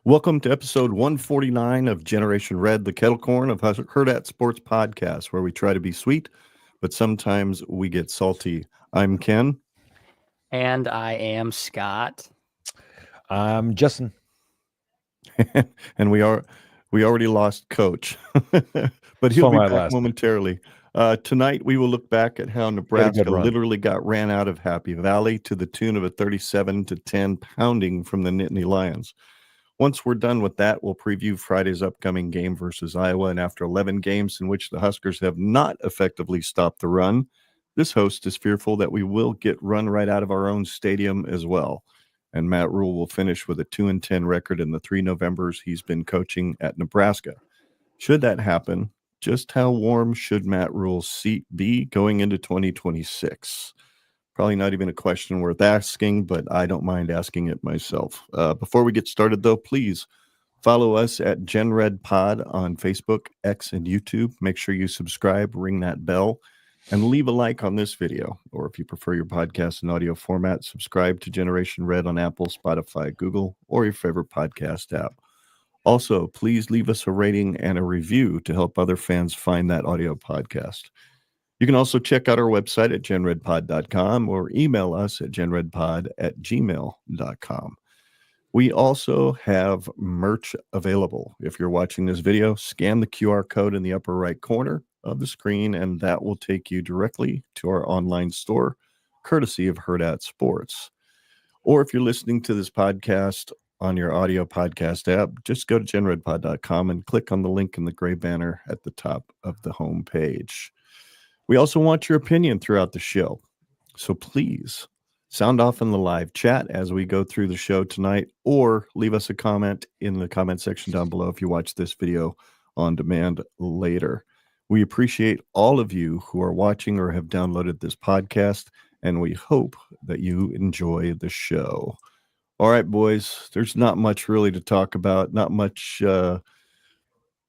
Welcome to episode 149 of Generation Red, the kettle corn of Husker Sports Podcast, where we try to be sweet, but sometimes we get salty. I'm Ken. And I am Scott. I'm Justin. And we already lost Coach, but he'll be back momentarily. Tonight, we will look back at how Nebraska literally got ran out of Happy Valley to the tune of a 37-10 pounding from the Nittany Lions. Once we're done with that, we'll preview Friday's upcoming game versus Iowa. And after 11 games in which the Huskers have not effectively stopped the run, this host is fearful that we will get run right out of our own stadium as well. And Matt Rhule will finish with a 2-10 record in the 3 Novembers he's been coaching at Nebraska. Should that happen, just how warm should Matt Rhule's seat be going into 2026? Probably not even a question worth asking, but I don't mind asking it myself. Before we get started, though, please follow us at GenRedPod on Facebook, X, and YouTube. Make sure you subscribe, ring that bell, and leave a like on this video. Or if you prefer your podcast in audio format, subscribe to Generation Red on Apple, Spotify, Google, or your favorite podcast app. Also, please leave us a rating and a review to help other fans find that audio podcast. You can also check out our website at genredpod.com or email us at genredpod@gmail.com. We also have merch available. If you're watching this video, scan the QR code in the upper right corner of the screen, and that will take you directly to our online store, courtesy of Herd Sports. Or if you're listening to this podcast on your audio podcast app, just go to genredpod.com and click on the link in the gray banner at the top of the home page. We also want your opinion throughout the show, so please sound off in the live chat as we go through the show tonight, or leave us a comment in the comment section down below if you watch this video on demand later. We appreciate all of you who are watching or have downloaded this podcast, and we hope that you enjoy the show. All right, boys, there's not much really to talk about, not much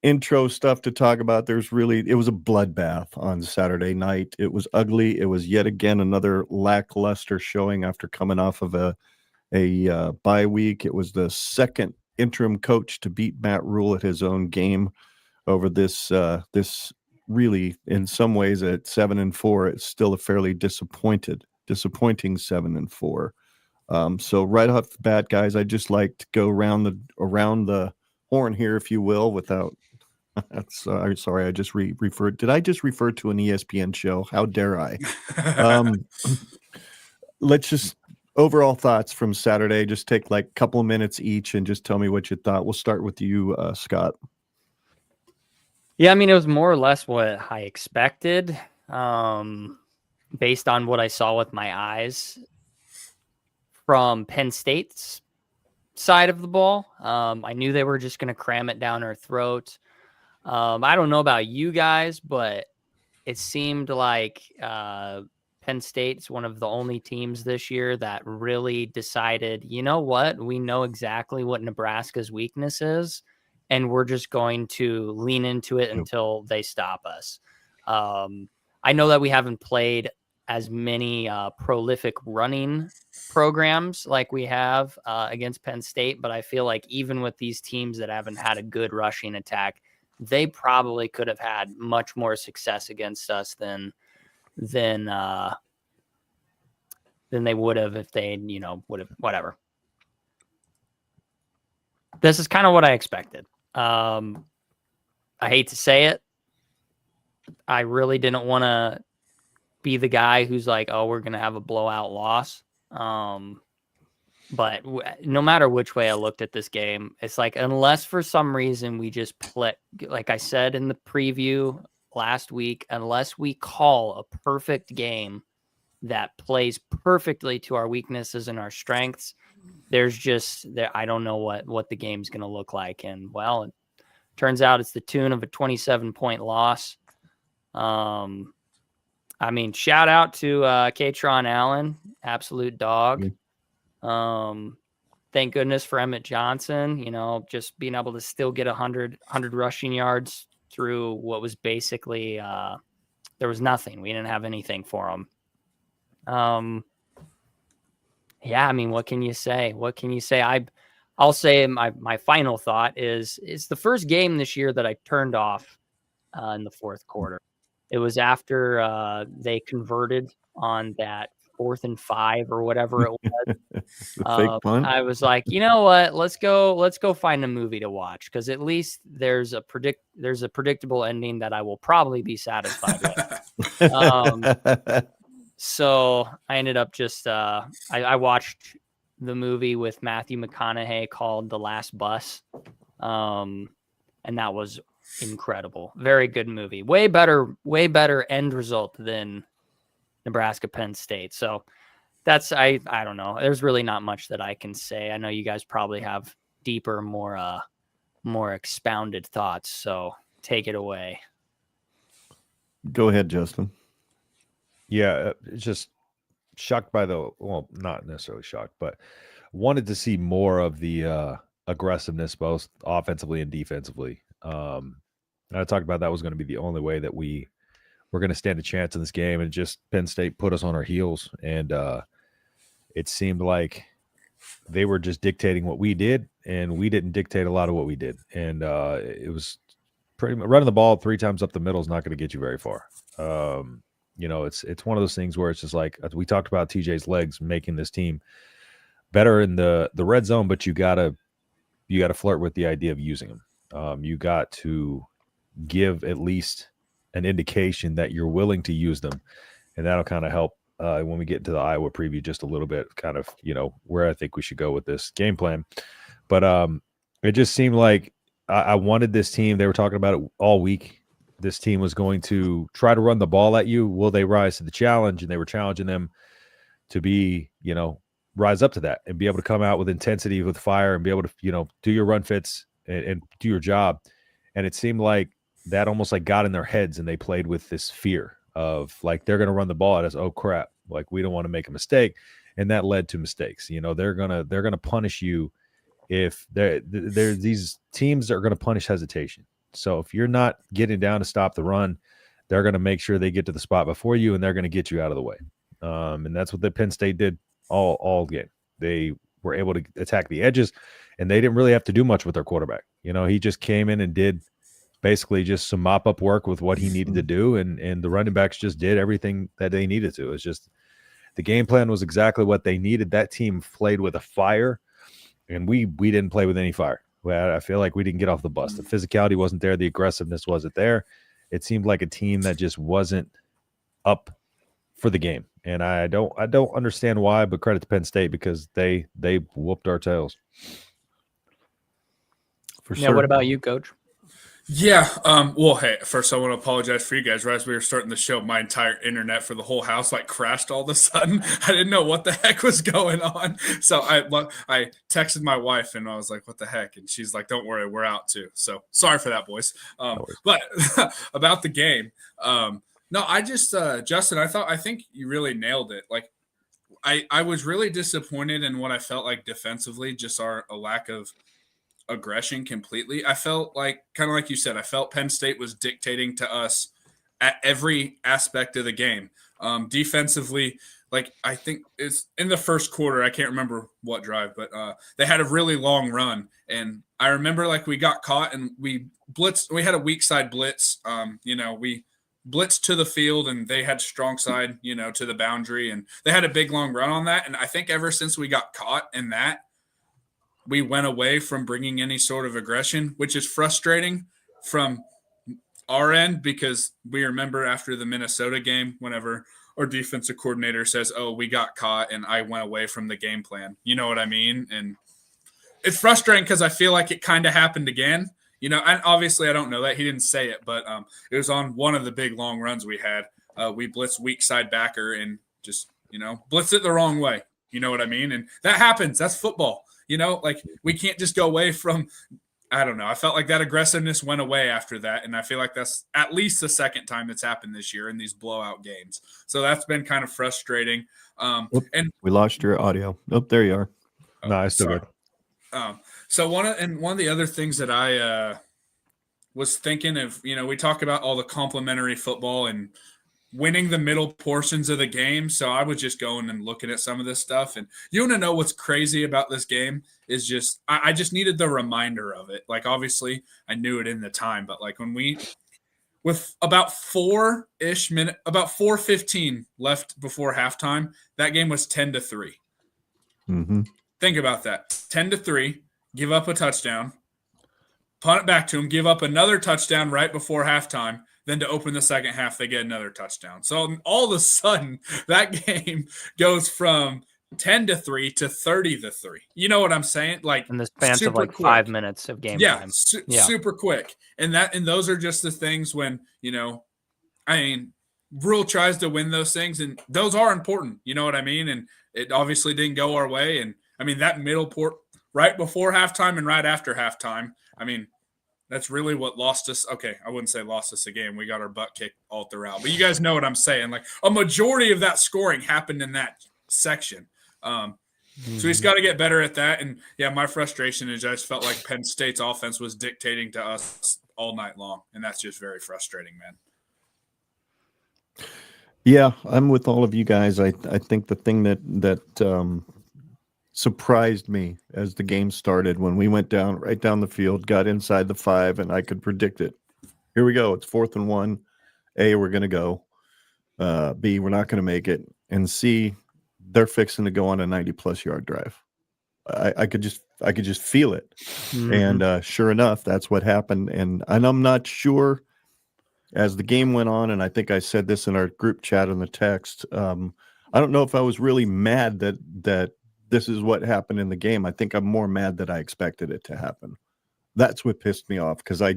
intro stuff to talk about. It was a bloodbath on Saturday night. It was ugly. It was yet again another lackluster showing after coming off of a bye week. It was the second interim coach to beat Matt Rhule at his own game over this really, in some ways, at 7-4. It's still a fairly disappointing 7-4. So right off the bat, guys, I'd just like to go around the horn here, if you will, without. Sorry, I just referred. Did I just refer to an ESPN show? How dare I? Let's just overall thoughts from Saturday. Just take like a couple of minutes each and just tell me what you thought. We'll start with you, Scott. Yeah, I mean, it was more or less what I expected, based on what I saw with my eyes from Penn State's side of the ball. I knew they were just going to cram it down our throat. I don't know about you guys, but it seemed like Penn State's one of the only teams this year that really decided, you know what, we know exactly what Nebraska's weakness is, and we're just going to lean into it until they stop us. I know that we haven't played as many prolific running programs like we have against Penn State, but I feel like even with these teams that haven't had a good rushing attack, they probably could have had much more success against us than they would have if they, would have, whatever. This is kind of what I expected. I hate to say it. I really didn't want to be the guy who's like, oh, we're going to have a blowout loss. But no matter which way I looked at this game, it's like, unless for some reason we just play, like I said in the preview last week, unless we call a perfect game that plays perfectly to our weaknesses and our strengths, I don't know what the game's going to look like. And well, it turns out it's the tune of a 27-point loss. I mean, shout out to Katron Allen, absolute dog. Thank goodness for Emmett Johnson, just being able to still get 100 rushing yards through what was basically there was nothing. We didn't have anything for him. Yeah, I mean, what can you say? I'll say my final thought is it's the first game this year that I turned off in the fourth quarter. It was after they converted on that 4th and 5 or whatever it was. The fake punt. I was like, you know what? Let's go find a movie to watch, because at least there's a predictable ending that I will probably be satisfied with. So I ended up just I watched the movie with Matthew McConaughey called The Last Bus, and that was incredible. Very good movie. Way better end result than Nebraska Penn State. So that's I don't know. There's really not much that I can say. I know you guys probably have deeper, more expounded thoughts. So take it away. Go ahead, Justin. Yeah, just shocked by well, not necessarily shocked, but wanted to see more of the aggressiveness, both offensively and defensively. And I talked about that was going to be the only way that we were going to stand a chance in this game, and just Penn State put us on our heels, and it seemed like they were just dictating what we did, and we didn't dictate a lot of what we did. And it was pretty much running the ball 3 times up the middle is not going to get you very far. It's one of those things where it's just like we talked about TJ's legs making this team better in the red zone, but you gotta flirt with the idea of using them. You got to give at least an indication that you're willing to use them, and that'll kind of help when we get into the Iowa preview just a little bit, kind of where I think we should go with this game plan. But it just seemed like I wanted this team. They were talking about it all week. This team was going to try to run the ball at you. Will they rise to the challenge? And they were challenging them to be, rise up to that and be able to come out with intensity, with fire, and be able to, do your run fits and do your job. And it seemed like that almost like got in their heads, and they played with this fear of like, they're going to run the ball at us. Oh crap. Like, we don't want to make a mistake. And that led to mistakes. They're going to punish you if they're these teams that are going to punish hesitation. So if you're not getting down to stop the run, they're going to make sure they get to the spot before you, and they're going to get you out of the way. And that's what the Penn State did all game. They were able to attack the edges, and they didn't really have to do much with their quarterback. He just came in and did basically just some mop-up work with what he needed to do, and the running backs just did everything that they needed to. It's just the game plan was exactly what they needed. That team played with a fire, and we didn't play with any fire. I feel like we didn't get off the bus. The physicality wasn't there. The aggressiveness wasn't there. It seemed like a team that just wasn't up for the game. And I don't understand why, but credit to Penn State, because they whooped our tails. For sure. What about you, Coach? Yeah. Well, hey, first I want to apologize for you guys. Right as we were starting the show, my entire internet for the whole house crashed all of a sudden. I didn't know what the heck was going on. So I texted my wife and I was like, what the heck? And she's like, don't worry, we're out too. So sorry for that, boys. But about the game, no, I just, Justin, I think you really nailed it. Like, I was really disappointed in what I felt like defensively, just a lack of aggression completely. I felt like, kind of like you said, I felt Penn State was dictating to us at every aspect of the game. Defensively, I think it's in the first quarter, I can't remember what drive, but they had a really long run. And I remember we got caught and we blitzed. We had a weak side blitz. We blitzed to the field and they had strong side, to the boundary. And they had a big long run on that. And I think ever since we got caught in that, we went away from bringing any sort of aggression, which is frustrating from our end, because we remember after the Minnesota game, whenever our defensive coordinator says, oh, we got caught and I went away from the game plan. You know what I mean? And it's frustrating because I feel like it kind of happened again. And obviously I don't know that. He didn't say it, but it was on one of the big long runs we had. We blitzed weak side backer and just, blitzed it the wrong way. You know what I mean? And that happens. That's football. We can't just go away from, I don't know. I felt like that aggressiveness went away after that. And I feel like that's at least the second time that's happened this year in these blowout games. So that's been kind of frustrating. And we lost your audio. Oh, there you are. No, I still good. So one of the other things that I was thinking of, we talk about all the complimentary football and winning the middle portions of the game. So I was just going and looking at some of this stuff. And you want to know what's crazy about this game is just I just needed the reminder of it. Like, obviously, I knew it in the time, but like with about 4-ish minutes, about 4:15 left before halftime, that game was 10-3. Mm-hmm. Think about that. 10-3, give up a touchdown, punt it back to them, give up another touchdown right before halftime. Then to open the second half, they get another touchdown. So all of a sudden, that game goes from 10-3 to 30-3. You know what I'm saying? Like, in the span of like quick. 5 minutes of game time. Super quick. And those are just the things when, Rhule tries to win those things, and those are important. You know what I mean? And it obviously didn't go our way. And that middle port right before halftime and right after halftime, that's really what lost us. Okay, I wouldn't say lost us a game. We got our butt kicked all throughout. But you guys know what I'm saying. Like, a majority of that scoring happened in that section. So he's got to get better at that. And, yeah, my frustration is I just felt like Penn State's offense was dictating to us all night long. And that's just very frustrating, man. Yeah, I'm with all of you guys. I think the thing that surprised me as the game started, when we went right down the field, got inside the 5, and I could predict it. Here we go. It's 4th and 1. A, we're going to go. B, we're not going to make it. And C, they're fixing to go on a 90-plus yard drive. I could just feel it. Mm-hmm. And sure enough, that's what happened. And I'm not sure, as the game went on, and I think I said this in our group chat in the text, I don't know if I was really mad that this is what happened in the game. I think I'm more mad that I expected it to happen. That's what pissed me off, because I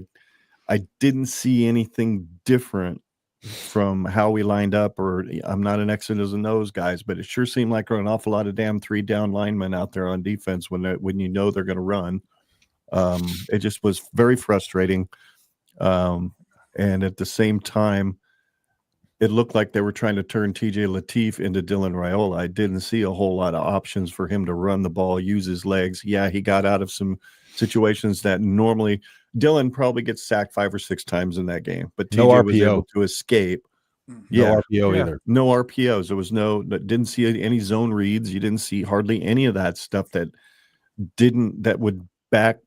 didn't see anything different from how we lined up. Or I'm not an X's and O's guys, but it sure seemed like there were an awful lot of damn 3-down linemen out there on defense when you know they're going to run. It just was very frustrating. And at the same time, it looked like they were trying to turn TJ Lateef into Dylan Rhule. I didn't see a whole lot of options for him to run the ball, use his legs. Yeah, he got out of some situations that normally Dylan probably gets sacked 5 or 6 times in that game, but TJ was able to escape. No RPO either. No RPOs. There was didn't see any zone reads. You didn't see hardly any of that stuff that would back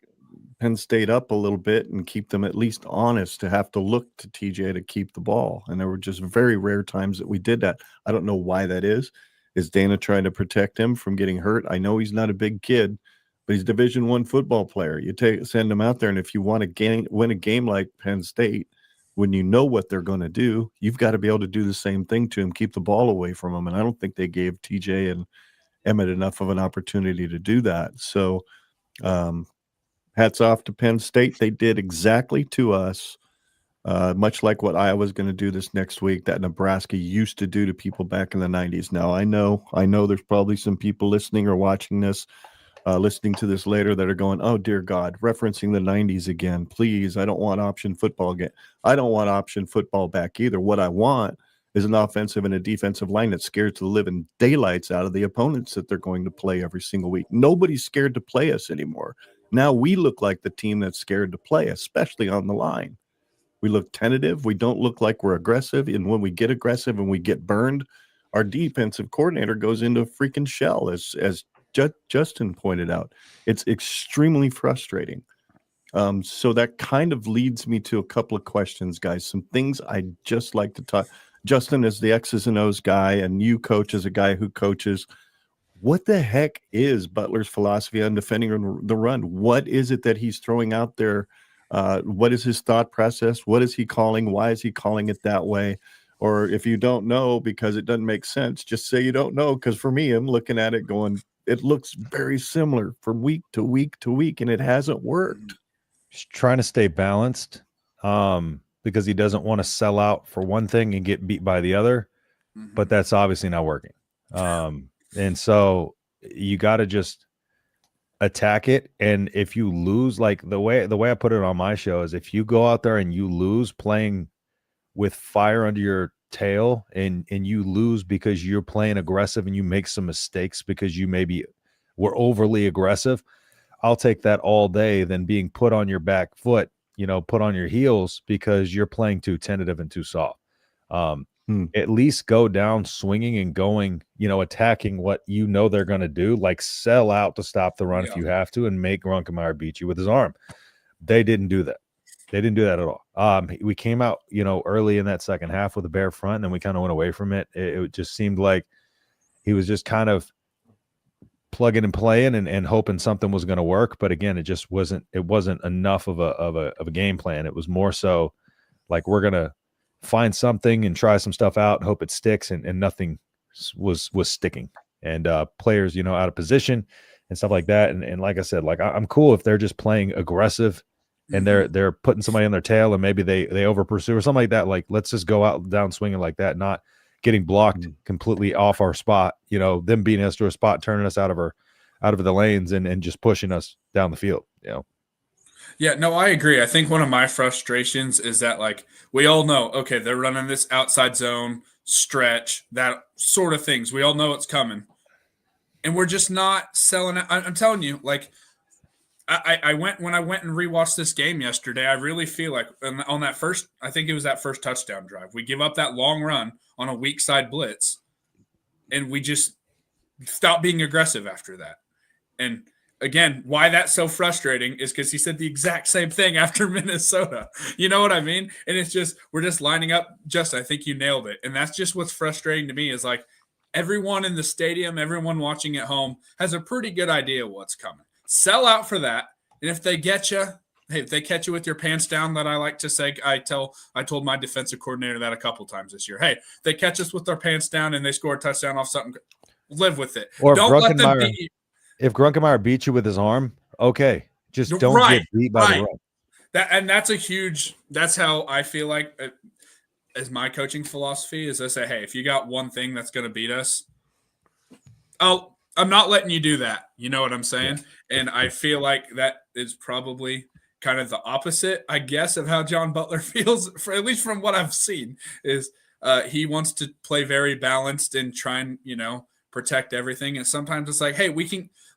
Penn State up a little bit and keep them at least honest to have to look to TJ to keep the ball. And there were just very rare times that we did that. I don't know why that is. Is Dana trying to protect him from getting hurt? I know he's not a big kid, but he's a Division I football player. You send him out there, and if you want to win a game like Penn State, when you know what they're going to do, you've got to be able to do the same thing to him, keep the ball away from him. And I don't think they gave TJ and Emmett enough of an opportunity to do that. So, hats off to Penn State. They did exactly to us, much like what Iowa's going to do this next week, that Nebraska used to do to people back in the 90s. Now, I know there's probably some people listening or watching this, listening to this later, that are going, oh, dear God, referencing the 90s again. Please, I don't want option football again. I don't want option football back either. What I want is an offensive and a defensive line that's scared to the living daylights out of the opponents that they're going to play every single week. Nobody's scared to play us anymore. Now we look like the team that's scared to play, especially on the line. We look tentative. We don't look like we're aggressive. And when we get aggressive and we get burned, our defensive coordinator goes into a freaking shell, as Justin pointed out. It's extremely frustrating. So that kind of leads me to a couple of questions, guys. Some things I'd just like to talk. Justin is the X's and O's guy, and you, Coach, as a guy who coaches. What the heck is Butler's philosophy on defending the run? What is it that he's throwing out there? What is his thought process? What is he calling? Why is he calling it that way? Or if you don't know because it doesn't make sense, just say you don't know. Because for me, I'm looking at it going, it looks very similar from week to week to week, and it hasn't worked. He's trying to stay balanced because he doesn't want to sell out for one thing and get beat by the other, but that's obviously not working. And so you got to just attack it. And if you lose, like the way I put it on my show is, if you go out there and you lose playing with fire under your tail, and you lose because you're playing aggressive and you make some mistakes because you maybe were overly aggressive, I'll take that all day than being put on your back foot, put on your heels because you're playing too tentative and too soft. at least go down swinging and going, attacking what they're going to do, like sell out to stop the run if you have to and make Grunkemeyer beat you with his arm. They didn't do that. They didn't do that at all. We came out, early in that second half with a bare front, and then we kind of went away from it. It just seemed like he was just kind of plugging and playing and hoping something was going to work. But again, it wasn't enough of a game plan. It was more so like, we're going to find something and try some stuff out and hope it sticks, and nothing was sticking. And players, out of position and stuff like that. And like I said, like, I'm cool if they're just playing aggressive and they're putting somebody on their tail, and maybe they over pursue or something like that. Like, let's just go out down swinging like that, not getting blocked completely off our spot, them beating us to a spot, turning us out of the lanes and just pushing us down the field, Yeah, no, I agree. I think one of my frustrations is that, like, we all know, okay, they're running this outside zone stretch, that sort of things. We all know it's coming. And we're just not selling it. I'm telling you, like, I went and rewatched this game yesterday, I really feel like on that first, I think it was that first touchdown drive, we give up that long run on a weak side blitz, and we just stop being aggressive after that. And again, why that's so frustrating is because he said the exact same thing after Minnesota. You know what I mean? And it's just, we're just lining up. I think you nailed it. And that's just what's frustrating to me is, like, everyone in the stadium, everyone watching at home has a pretty good idea of what's coming. Sell out for that. And if they get you, hey, if they catch you with your pants down, that I like to say, I told my defensive coordinator that a couple times this year. Hey, they catch us with their pants down and they score a touchdown off something, live with it. Or don't let them beat you. If Grunkemeyer beats you with his arm, okay, just don't get beat by the run. That's how I feel like, as my coaching philosophy is, I say, hey, if you got one thing that's going to beat us, I'm not letting you do that. You know what I'm saying? Yeah. And I feel like that is probably kind of the opposite, I guess, of how John Butler feels, at least from what I've seen, is he wants to play very balanced and try and, protect everything. And sometimes it's like, hey,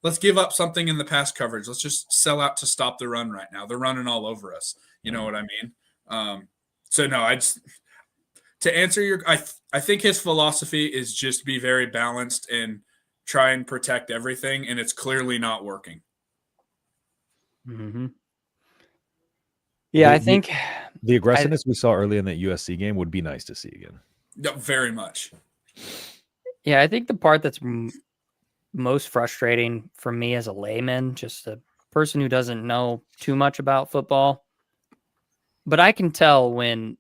let's give up something in the pass coverage. Let's just sell out to stop the run right now. They're running all over us. You know what I mean? So no, to answer I think his philosophy is just be very balanced and try and protect everything, and it's clearly not working. Mm-hmm. Yeah, I think the aggressiveness we saw early in that USC game would be nice to see again. No, very much. Yeah, I think the part that's most frustrating for me as a layman, just a person who doesn't know too much about football, but I can tell when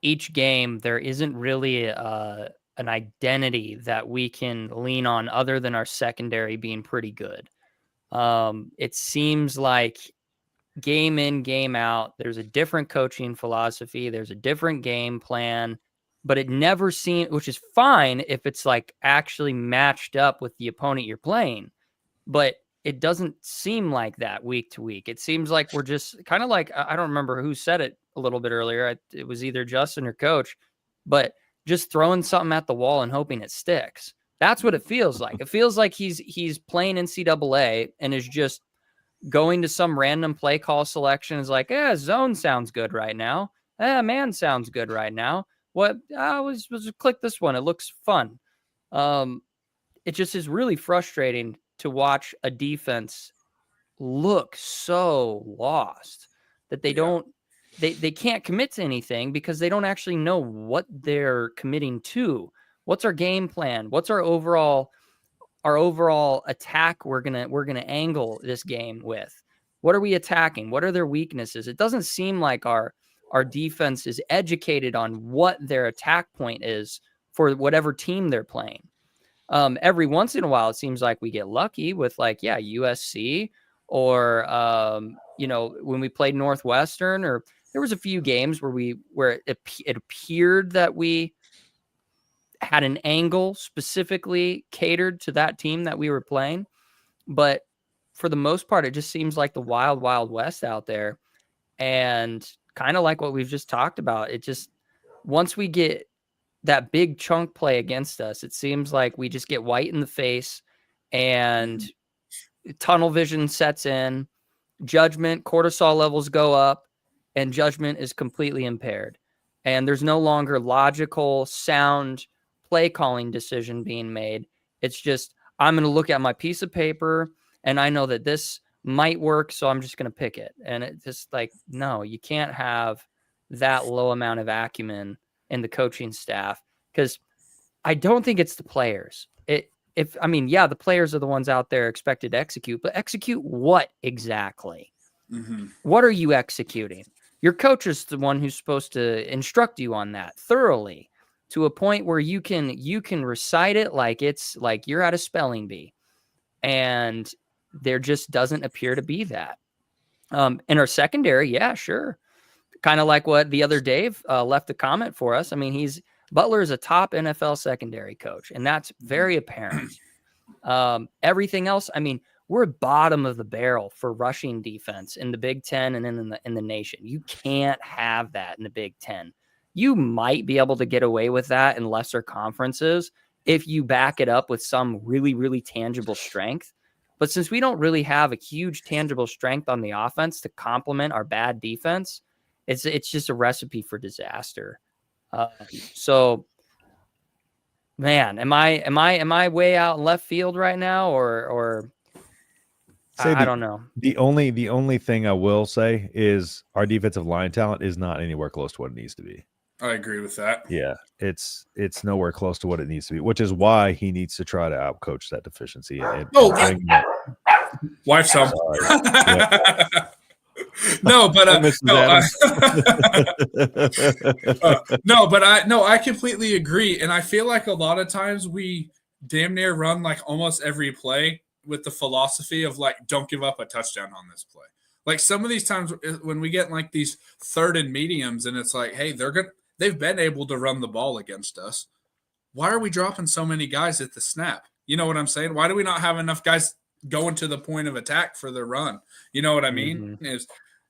each game there isn't really an identity that we can lean on other than our secondary being pretty good. It seems like game in, game out, there's a different coaching philosophy, there's a different game plan, but it never seems, which is fine if it's like actually matched up with the opponent you're playing, but it doesn't seem like that week to week. It seems like we're just kind of like, I don't remember who said it a little bit earlier. It was either Justin or Coach, but just throwing something at the wall and hoping it sticks. That's what it feels like. It feels like he's playing NCAA and is just going to some random play call selection. Is like, zone sounds good right now. Man sounds good right now. What? Let's click this one. It looks fun. It just is really frustrating to watch a defense look so lost that they don't. They can't commit to anything because they don't actually know what they're committing to. What's our game plan? What's our overall attack we're gonna angle this game with? What are we attacking? What are their weaknesses? It doesn't seem like our defense is educated on what their attack point is for whatever team they're playing. Every once in a while, it seems like we get lucky with USC or when we played Northwestern, or there was a few games where it appeared that we had an angle specifically catered to that team that we were playing. But for the most part, it just seems like the wild, wild west out there. And kind of like what we've just talked about, it just, once we get that big chunk play against us, it seems like we just get white in the face and tunnel vision sets in, cortisol levels go up, and judgment is completely impaired. and there's no longer logical, sound play calling decision being made. It's just, I'm going to look at my piece of paper and I know that this might work, so I'm just going to pick it. And it's just like, no, you can't have that low amount of acumen in the coaching staff, because I don't think it's the players. The players are the ones out there expected to execute, but execute what exactly? Mm-hmm. What are you executing? Your coach is the one who's supposed to instruct you on that thoroughly, to a point where you can recite it like it's like you're at a spelling bee. And there just doesn't appear to be that. In our secondary, yeah, sure. Kind of like what the other Dave left a comment for us. I mean, Butler is a top NFL secondary coach, and that's very apparent. Everything else, I mean, we're bottom of the barrel for rushing defense in the Big Ten and in the nation. You can't have that in the Big Ten. You might be able to get away with that in lesser conferences if you back it up with some really, really tangible strength. But since we don't really have a huge tangible strength on the offense to complement our bad defense, it's just a recipe for disaster. So, man, am I way out in left field right now, or I don't know. The only thing I will say is our defensive line talent is not anywhere close to what it needs to be. I agree with that. Yeah, it's nowhere close to what it needs to be, which is why he needs to try to outcoach that deficiency. Wife some. No, but I completely agree, and I feel like a lot of times we damn near run like almost every play with the philosophy of like, don't give up a touchdown on this play. Like some of these times when we get like these third and mediums, and it's like, hey, they've been able to run the ball against us. Why are we dropping so many guys at the snap? You know what I'm saying? Why do we not have enough guys going to the point of attack for the run? You know what I mean? Mm-hmm.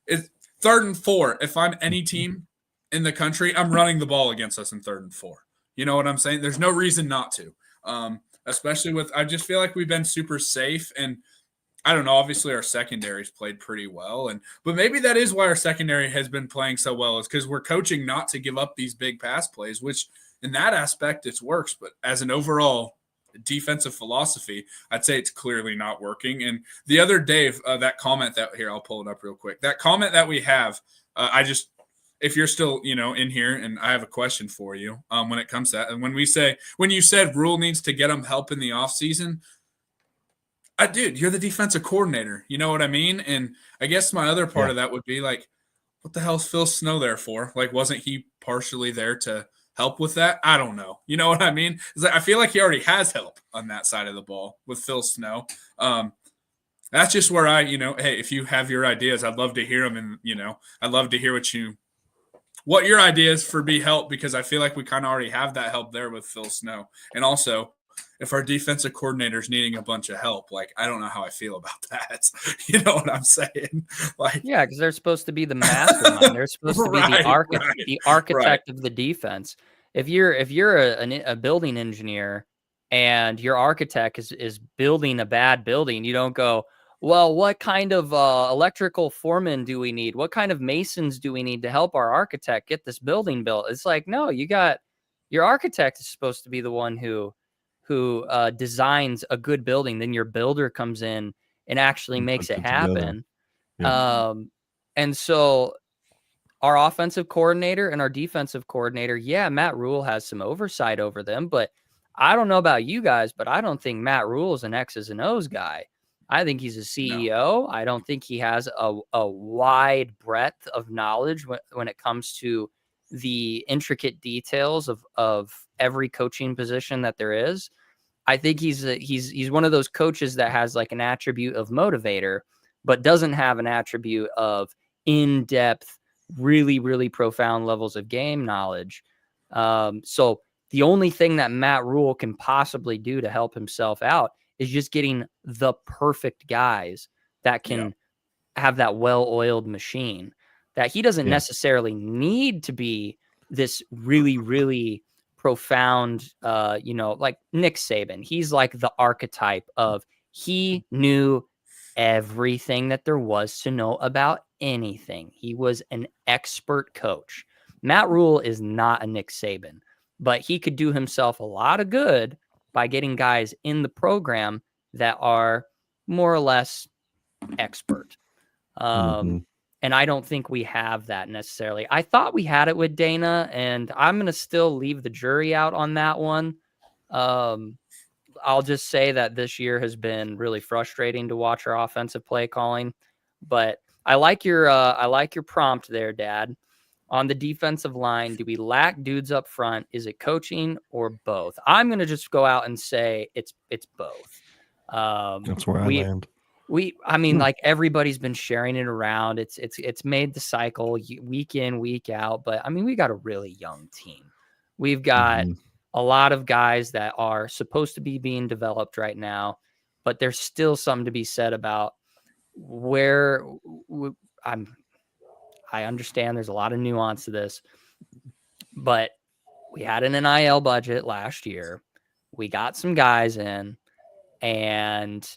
It's 3rd and 4. If I'm any team in the country, I'm running the ball against us in 3rd and 4. You know what I'm saying? There's no reason not to. Especially with, I just feel like we've been super safe, and I don't know, obviously our secondary's played pretty well, but maybe that is why our secondary has been playing so well, is because we're coaching not to give up these big pass plays, which in that aspect it works, but as an overall defensive philosophy, I'd say it's clearly not working. And the other Dave, that comment that here, I'll pull it up real quick. That comment that we have, if you're still, in here, and I have a question for you when it comes to that. And when you said Rhule needs to get him help in the offseason, dude, you're the defensive coordinator. You know what I mean? And I guess my other part of that would be like, what the hell's Phil Snow there for? Like, wasn't he partially there to help with that? I don't know. You know what I mean? Like, I feel like he already has help on that side of the ball with Phil Snow. That's just where hey, if you have your ideas, I'd love to hear them. And, I'd love to hear what your ideas for be help, because I feel like we kind of already have that help there with Phil Snow. And also, if our defensive coordinator's needing a bunch of help, like, I don't know how I feel about that. You know what I'm saying? Like, yeah, because they're supposed to be the mastermind. They're supposed to be the architect of the defense. If you're a building engineer and your architect is building a bad building, you don't go, well, what kind of electrical foreman do we need? What kind of masons do we need to help our architect get this building built? It's like, no, your architect is supposed to be the one who designs a good building. Then your builder comes in and actually makes it happen. Yeah. And so our offensive coordinator and our defensive coordinator, Matt Rhule has some oversight over them, but I don't know about you guys, but I don't think Matt Rhule is an X's and O's guy. I think he's a CEO. No. I don't think he has a wide breadth of knowledge when it comes to the intricate details of every coaching position that there is. I think he's one of those coaches that has like an attribute of motivator, but doesn't have an attribute of in-depth, really, really profound levels of game knowledge. So the only thing that Matt Rhule can possibly do to help himself out is just getting the perfect guys that can have that well-oiled machine, that he doesn't necessarily need to be this really, really profound, like Nick Saban. He's like the archetype of, he knew everything that there was to know about anything. He was an expert coach. Matt Rhule is not a Nick Saban, but he could do himself a lot of good by getting guys in the program that are more or less expert. And I don't think we have that necessarily. I thought we had it with Dana, and I'm going to still leave the jury out on that one. I'll just say that this year has been really frustrating to watch our offensive play calling, but I like your prompt there, Dad. On the defensive line, do we lack dudes up front? Is it coaching or both? I'm going to just go out and say it's both. That's where I land. Like everybody's been sharing it around. It's made the cycle week in, week out. But I mean, we got a really young team. We've got a lot of guys that are supposed to be being developed right now, but there's still something to be said about where I understand there's a lot of nuance to this, but we had an NIL budget last year. We got some guys in, and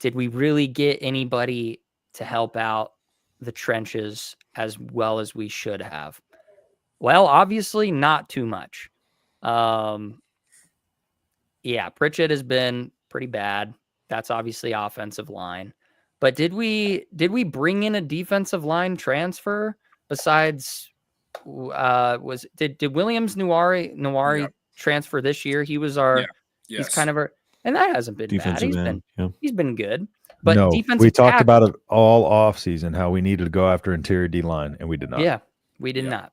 did we really get anybody to help out the trenches as well as we should have? Well, obviously not too much. Pritchett has been pretty bad. That's obviously offensive line. But did we bring in a defensive line transfer besides did Williams Nuwari transfer this year? He was he's kind of and that hasn't been defensive bad. end, He's been good. But no, defensive we talked tackle, about it all off season, how we needed to go after interior D line, and we did not. Yeah, we did not.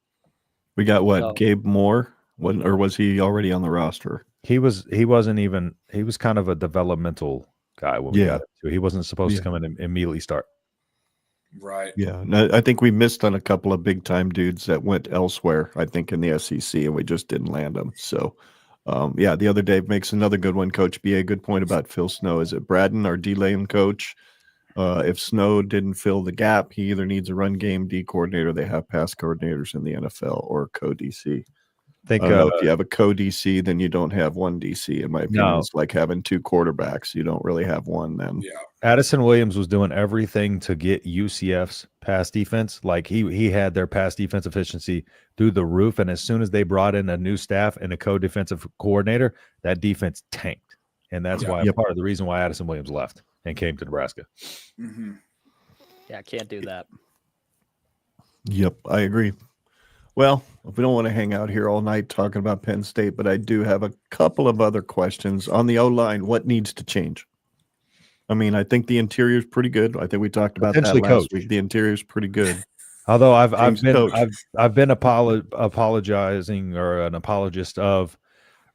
We got Gabe Moore, or was he already on the roster? He wasn't even. He was kind of a developmental guy when we got into. He wasn't supposed to come in and immediately start. Right. Yeah. No, I think we missed on a couple of big time dudes that went elsewhere, I think in the SEC, and we just didn't land them. So, the other day makes another good one. Coach B.A. Good point about Phil Snow. Is it Braden, our D-lane coach? If Snow didn't fill the gap, he either needs a run game D coordinator. They have pass coordinators in the NFL, or co-DC. I don't know, if you have a co-DC, then you don't have one DC. In my opinion, it's like having two quarterbacks. You don't really have one then. Yeah. Addison Williams was doing everything to get UCF's pass defense. Like he had their pass defense efficiency through the roof. And as soon as they brought in a new staff and a co-defensive coordinator, that defense tanked. And that's why part of the reason why Addison Williams left and came to Nebraska. Mm-hmm. Yeah, can't do that. Yep, I agree. Well, we don't want to hang out here all night talking about Penn State, but I do have a couple of other questions on the O-line. What needs to change? I mean, I think the interior is pretty good. I think we talked about that last week. The interior is pretty good. Although I've been apologizing or an apologist of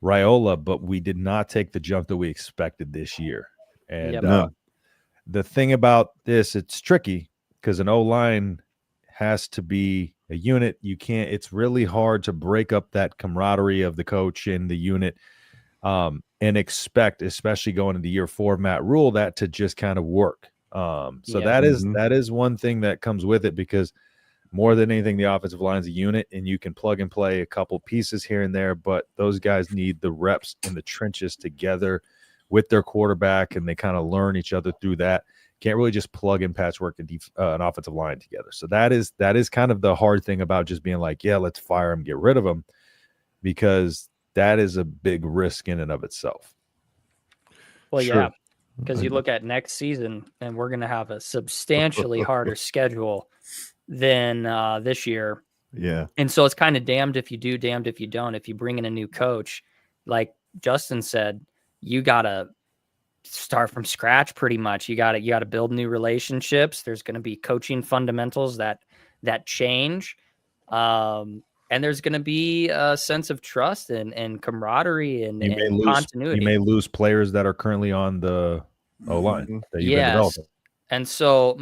Rhule, but we did not take the jump that we expected this year. And the thing about this, it's tricky because an O-line has to be a unit. It's really hard to break up that camaraderie of the coach and the unit and expect, especially going into year 4 of Matt Rhule, that to just kind of work. That is one thing that comes with it, because more than anything, the offensive line is a unit and you can plug and play a couple pieces here and there, but those guys need the reps in the trenches together with their quarterback, and they kind of learn each other through that. Can't really just plug and patchwork an offensive line together. So that is kind of the hard thing about just being like, yeah, let's fire him, get rid of him, because that is a big risk in and of itself. Well, yeah, because you look at next season, and we're going to have a substantially harder schedule than this year. Yeah. And so it's kind of damned if you do, damned if you don't. If you bring in a new coach, like Justin said, you got to start from scratch pretty much. You got to build new relationships. There's going to be coaching fundamentals that change. And there's going to be a sense of trust and camaraderie and continuity. You may lose players that are currently on the O-line that you've been developing. And so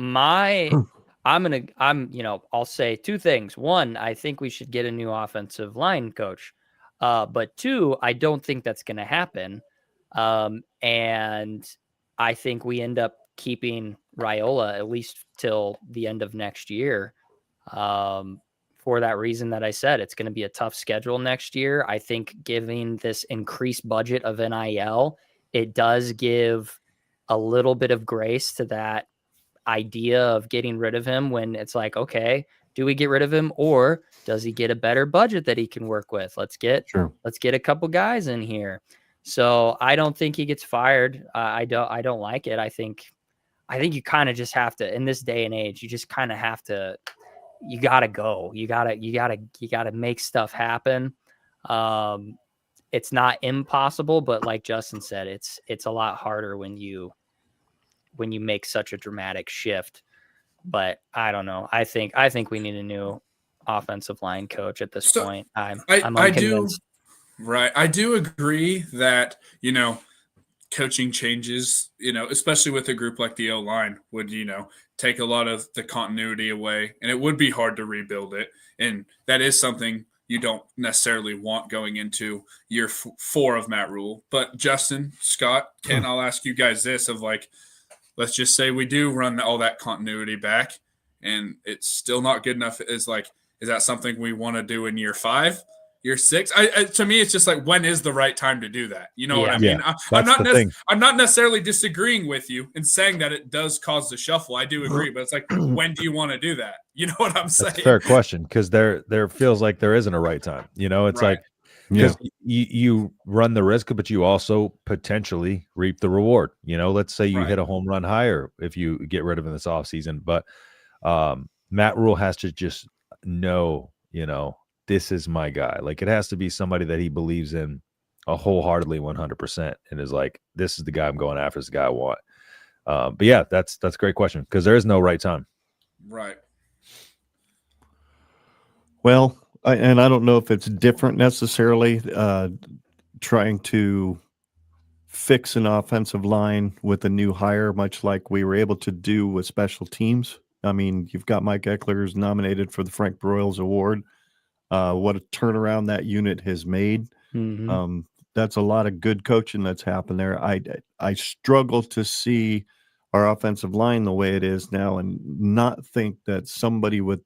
I'll say two things. One, I think we should get a new offensive line coach. But two, I don't think that's going to happen. And I think we end up keeping Rhule at least till the end of next year. For that reason that I said, it's going to be a tough schedule next year. I think giving this increased budget of NIL, it does give a little bit of grace to that idea of getting rid of him when it's like, okay, Do we get rid of him, or does he get a better budget that he can work with? Let's get a couple guys in here. So I don't think he gets fired. I don't like it. I think you kind of just have to, in this day and age, you just kind of have to, you got to go. You got to make stuff happen. It's not impossible, but like Justin said, it's a lot harder when you make such a dramatic shift. But I don't know. I think we need a new offensive line coach at this point. I'm unconvinced. I do agree that, coaching changes, especially with a group like the O-line would, take a lot of the continuity away, and it would be hard to rebuild it. And that is something you don't necessarily want going into year 4 of Matt Rhule. But Justin, Scott, Ken, I'll ask you guys this of let's just say we do run all that continuity back and it's still not good enough. Is that something we want to do in year 5, year 6? To me, it's just when is the right time to do that? You know what I mean? I'm not necessarily disagreeing with you and saying that it does cause the shuffle. I do agree, but it's when do you want to do that? You know what I'm saying? That's a fair question, because there feels like there isn't a right time. It's right. Because you run the risk, but you also potentially reap the reward. Let's say you hit a home run higher if you get rid of him this offseason. But Matt Rhule has to just know, this is my guy. It has to be somebody that he believes in wholeheartedly 100% and is this is the guy I'm going after, this is the guy I want. But yeah, that's a great question, because there is no right time. Right. Well, I don't know if it's different necessarily, trying to fix an offensive line with a new hire, much like we were able to do with special teams. I mean, you've got Mike Eckler, who's nominated for the Frank Broyles Award. What a turnaround that unit has made. Mm-hmm. That's a lot of good coaching that's happened there. I struggle to see our offensive line the way it is now and not think that somebody with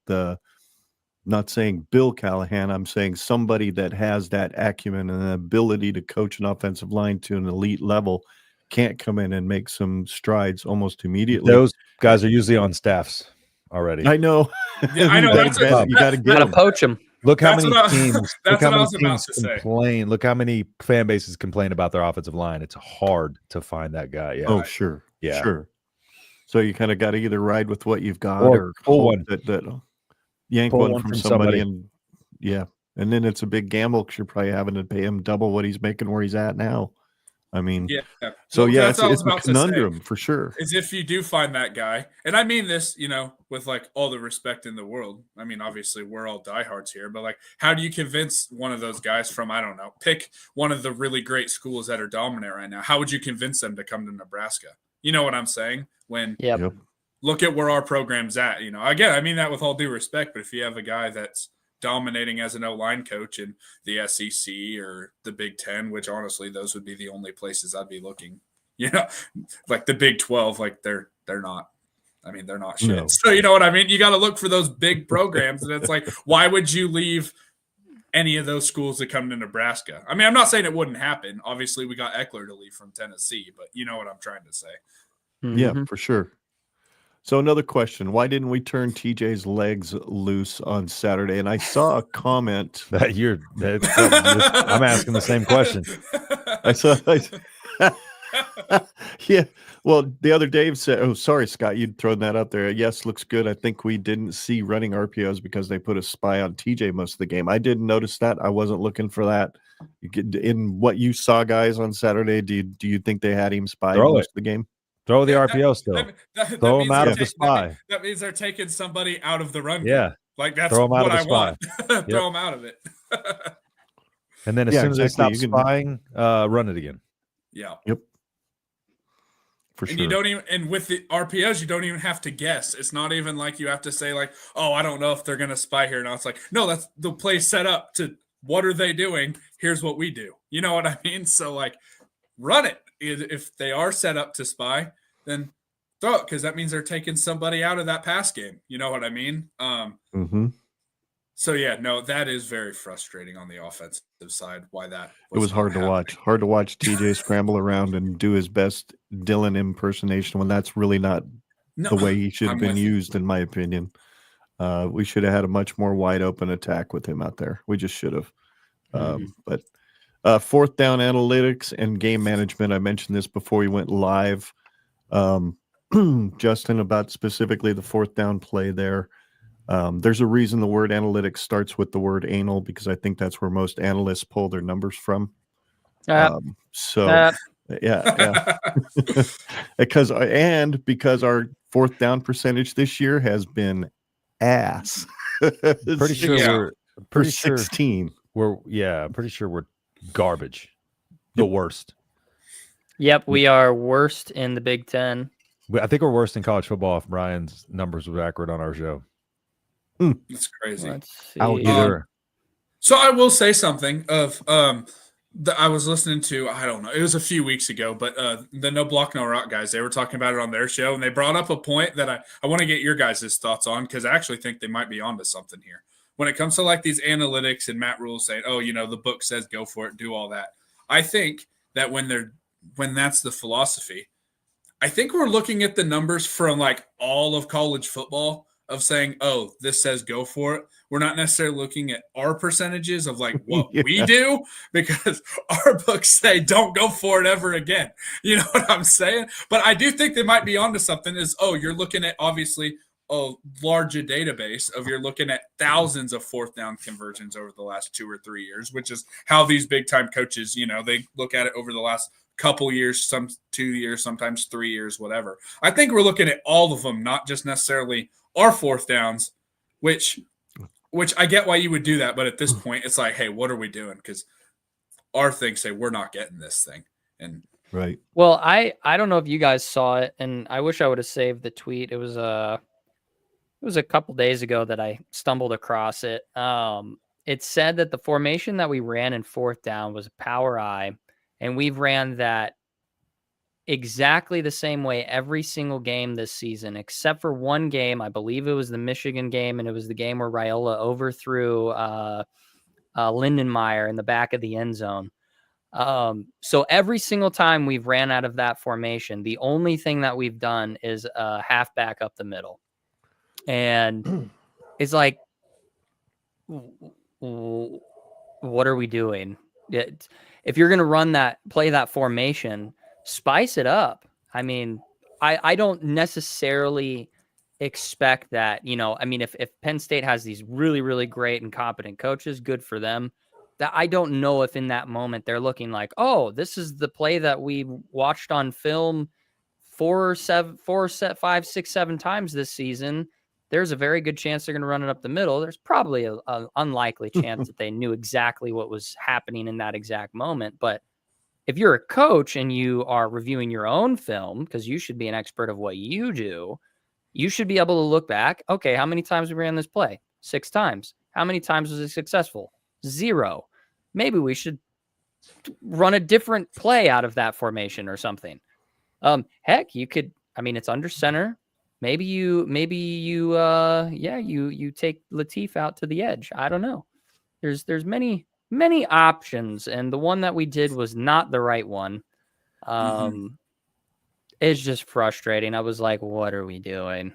not saying Bill Callahan, I'm saying somebody that has that acumen and the ability to coach an offensive line to an elite level can't come in and make some strides almost immediately. Those guys are usually on staffs already. I know. Yeah, I know. You got to poach them. Look how many teams. That's what I was about to say. Complain. Look how many fan bases complain about their offensive line. It's hard to find that guy. Yeah. Oh, sure. Yeah. Sure. So you kind of got to either ride with what you've got or pull one that yank one from somebody. And and then it's a big gamble because you're probably having to pay him double what he's making where he's at now. I mean, so it's a conundrum for sure. Is if you do find that guy, and I mean this, with all the respect in the world. I mean, obviously we're all diehards here, but how do you convince one of those guys from, I don't know, pick one of the really great schools that are dominant right now? How would you convince them to come to Nebraska? You know what I'm saying? When look at where our program's at. Again, I mean that with all due respect, but if you have a guy that's dominating as an O-line coach in the SEC or the Big Ten, which honestly, those would be the only places I'd be looking, the Big 12, they're not, I mean, they're not shit. No. So you know what I mean? You got to look for those big programs. And it's why would you leave any of those schools to come to Nebraska? I mean, I'm not saying it wouldn't happen. Obviously we got Eckler to leave from Tennessee, but you know what I'm trying to say. Mm-hmm. Yeah, for sure. So another question, why didn't we turn TJ's legs loose on Saturday? And I saw a comment. I'm asking the same question. Yeah. Well, the other Dave said, oh, sorry, Scott, you'd thrown that out there. Yes, looks good. I think we didn't see running RPOs because they put a spy on TJ most of the game. I didn't notice that. I wasn't looking for that. In what you saw, guys, on Saturday, do you think they had him spy most of the game? Throw the RPO still. Throw them out of the spy. That means they're taking somebody out of the run. Yeah. That's what I want. Throw them out of it. And then as soon as they stop spying, run it again. Yeah. Yep. For and sure. You don't even, and with the RPOs, you don't even have to guess. It's not even you have to say oh, I don't know if they're going to spy here. Now it's no, that's the play set up to what are they doing? Here's what we do. You know what I mean? So run it. If they are set up to spy, then throw it, because that means they're taking somebody out of that pass game. You know what I mean? So yeah, no, that is very frustrating on the offensive side. Why that? It was hard to watch. Hard to watch TJ scramble around and do his best Dylan impersonation when that's really not the way he should have been used, in my opinion. We should have had a much more wide open attack with him out there. We just should have. But fourth down analytics and game management. I mentioned this before we went live. Justin, about specifically the fourth down play there. There's a reason the word analytics starts with the word anal, because I think that's where most analysts pull their numbers from. Yeah. because our fourth down percentage this year has been ass. Pretty sure we're 16. Pretty sure we're garbage. The worst. Yep, we are worst in the Big Ten. I think we're worse than college football if Brian's numbers were accurate on our show. That's crazy. So I will say something of I was listening to, I don't know, it was a few weeks ago, but the No Block No Rock guys, they were talking about it on their show, and they brought up a point that I want to get your guys' thoughts on, because I actually think they might be onto something here. When it comes to like these analytics and Matt Rhule saying, oh, the book says go for it, do all that. I think that when that's the philosophy, I think we're looking at the numbers from like all of college football of saying, oh, this says go for it. We're not necessarily looking at our percentages of like what we do, because our books say don't go for it ever again. You know what I'm saying? But I do think they might be onto something is, oh, you're looking at obviously a larger database of you're looking at thousands of fourth down conversions over the last 2 or 3 years, which is how these big time coaches, they look at it over the last couple years, some 2 years, sometimes 3 years, whatever. I think we're looking at all of them, not just necessarily our fourth downs, which I get why you would do that. But at this point, it's like, hey, what are we doing? Because our things say we're not getting this thing. And right. Well, I don't know if you guys saw it, and I wish I would have saved the tweet. It was a couple days ago that I stumbled across it. It said that the formation that we ran in fourth down was a power I, and we've ran that exactly the same way every single game this season, except for one game. I believe it was the Michigan game, and it was the game where Rhule overthrew Lindenmeyer in the back of the end zone. So every single time we've ran out of that formation, the only thing that we've done is a halfback up the middle. And it's like, what are we doing? If you're going to play that formation, spice it up. I mean, I don't necessarily expect that, if Penn State has these really, really great and competent coaches, good for them. That I don't know if in that moment they're looking like, oh, this is the play that we watched on film 5, 6, 7 times this season. There's a very good chance they're going to run it up the middle. There's probably an unlikely chance that they knew exactly what was happening in that exact moment. But if you're a coach and you are reviewing your own film, because you should be an expert of what you do, you should be able to look back. Okay, how many times we ran this play? 6 times. How many times was it successful? 0. Maybe we should run a different play out of that formation or something. Heck, you could. I mean, it's under center. Maybe you take Lateef out to the edge. I don't know. There's many options, and the one that we did was not the right one. It's just frustrating. I was like, what are we doing?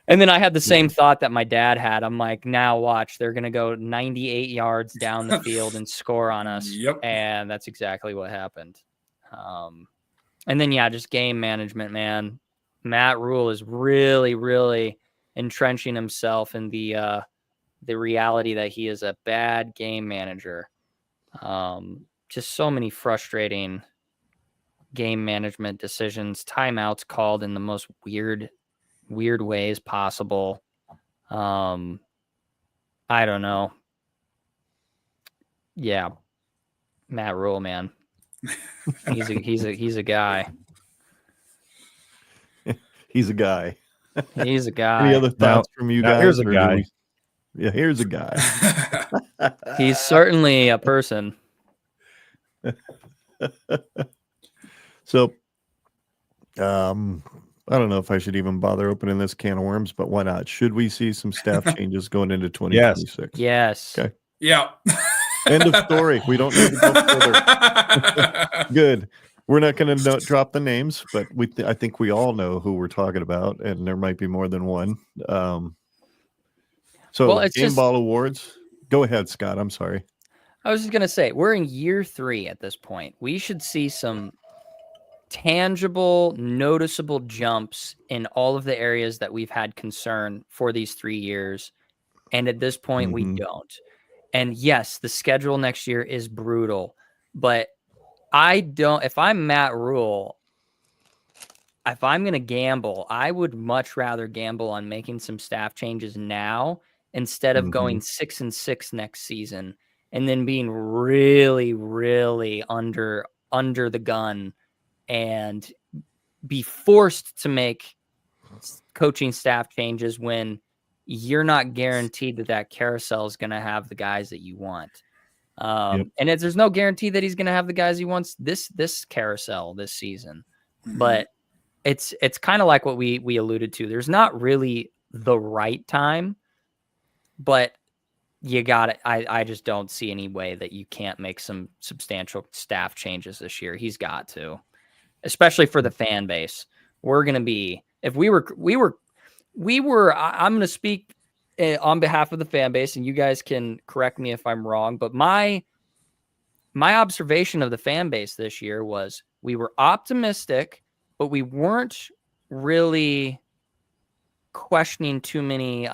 And then I had the same thought that my dad had. I'm like, now watch, they're going to go 98 yards down the field and score on us. Yep. And that's exactly what happened. And then, just game management, man. Matt Rhule is really, really entrenching himself in the reality that he is a bad game manager. Just so many frustrating game management decisions, timeouts called in the most weird ways possible. I don't know. Yeah. Matt Rhule, man. He's a guy. He's a guy. He's a guy. Any other thoughts from you guys? Here's a guy. Here's a guy. He's certainly a person. So, I don't know if I should even bother opening this can of worms, but why not? Should we see some staff changes going into 2026? Yes. Okay. Yeah. End of story. We don't need to go further. Good. We're not going to drop the names, but I think we all know who we're talking about, and there might be more than one. So Well, it's game just- ball awards. Go ahead, Scott. I'm sorry. I was just going to say, we're in year 3 at this point. We should see some tangible, noticeable jumps in all of the areas that we've had concern for these 3 years. And at this point, we don't. And yes, the schedule next year is brutal, but if I'm Matt Rhule, if I'm going to gamble, I would much rather gamble on making some staff changes now instead of going 6-6 next season and then being really, really under the gun and be forced to make coaching staff changes when you're not guaranteed that carousel is going to have the guys that you want. And there's no guarantee that he's going to have the guys he wants this carousel this season. But it's kind of like what we alluded to. There's not really the right time, but you got it. I just don't see any way that you can't make some substantial staff changes this year. He's got to, especially for the fan base. We're going to be, if we were, I'm going to speak on behalf of the fan base, and you guys can correct me if I'm wrong, but my observation of the fan base this year was we were optimistic, but we weren't really questioning too many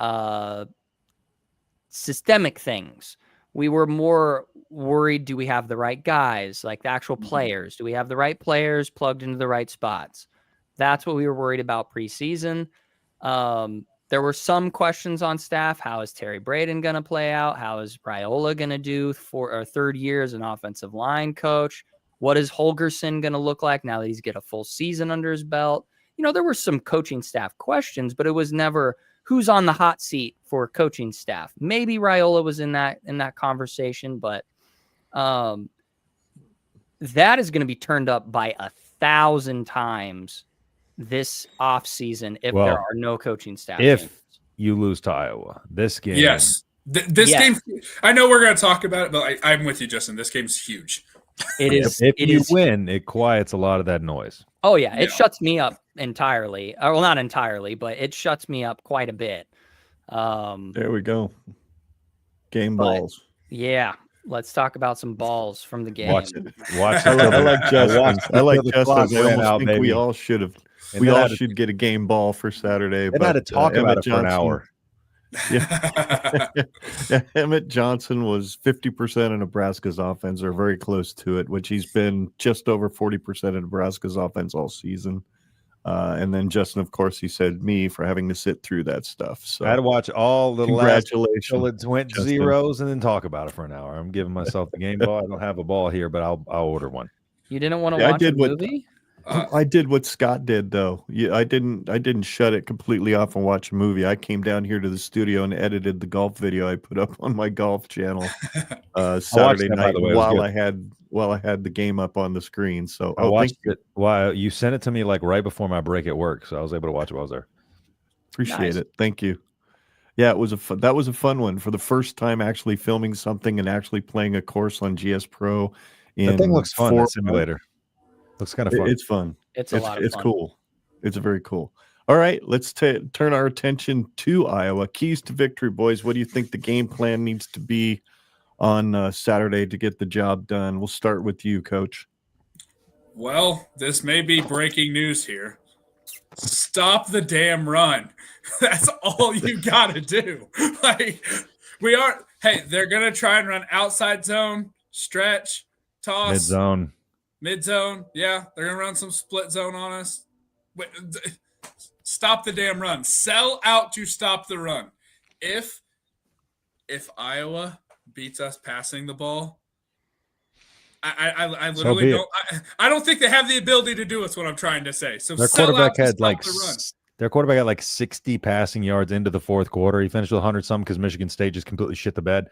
systemic things. We were more worried, do we have the right guys, like the actual players? Do we have the right players plugged into the right spots? That's what we were worried about preseason. There were some questions on staff. How is Terry Braden going to play out? How is Rhule going to do for a third year as an offensive line coach? What is Holgorsen going to look like now that he's got a full season under his belt? There were some coaching staff questions, but it was never who's on the hot seat for coaching staff. Maybe Rhule was in that conversation, but that is going to be turned up by 1,000 times this offseason if there are no coaching staff. If you lose to Iowa, this game. Yes. This game, I know we're going to talk about it, but I'm with you, Justin. This game's huge. It is. If you win, it quiets a lot of that noise. Oh, yeah. It shuts me up entirely. Well, not entirely, but it shuts me up quite a bit. There we go. Game balls. Yeah. Let's talk about some balls from the game. Watch it. I like Justin. I like Justin. I almost think we all should have. We all should get a game ball for Saturday. They had to talk about it for an hour. Yeah. Emmett Johnson was 50% of Nebraska's offense, or very close to it, which he's been just over 40% of Nebraska's offense all season. And then Justin, of course, he said me for having to sit through that stuff. So I had to watch all the congratulations until it went Justin. zeros and then talk about it for an hour. I'm giving myself the game ball. I don't have a ball here, but I'll order one. You didn't want to watch a movie? I did what Scott did, though. I didn't shut it completely off and watch a movie. I came down here to the studio and edited the golf video I put up on my golf channel Saturday night while I had the game up on the screen. So I watched it. Wow, you sent it to me like right before my break at work, so I was able to watch it while I was there. Appreciate it. Thank you. Yeah, that was a fun one for the first time actually filming something and actually playing a course on GS Pro. That thing looks fun. That simulator. Looks kind of fun. It's fun. It's a lot of fun. It's cool. It's very cool. All right, let's turn our attention to Iowa. Keys to victory, boys. What do you think the game plan needs to be on Saturday to get the job done? We'll start with you, Coach. Well, this may be breaking news here. Stop the damn run. That's all you got to do. They're going to try and run outside zone, stretch, toss. Mid-zone. Mid-zone, yeah. They're going to run some split zone on us. Stop the damn run. Sell out to stop the run. If Iowa beats us passing the ball, I literally don't. I don't think they have the ability to do it. What I'm trying to say. So their quarterback had like 60 passing yards into the fourth quarter. He finished with 100-something because Michigan State just completely shit the bed.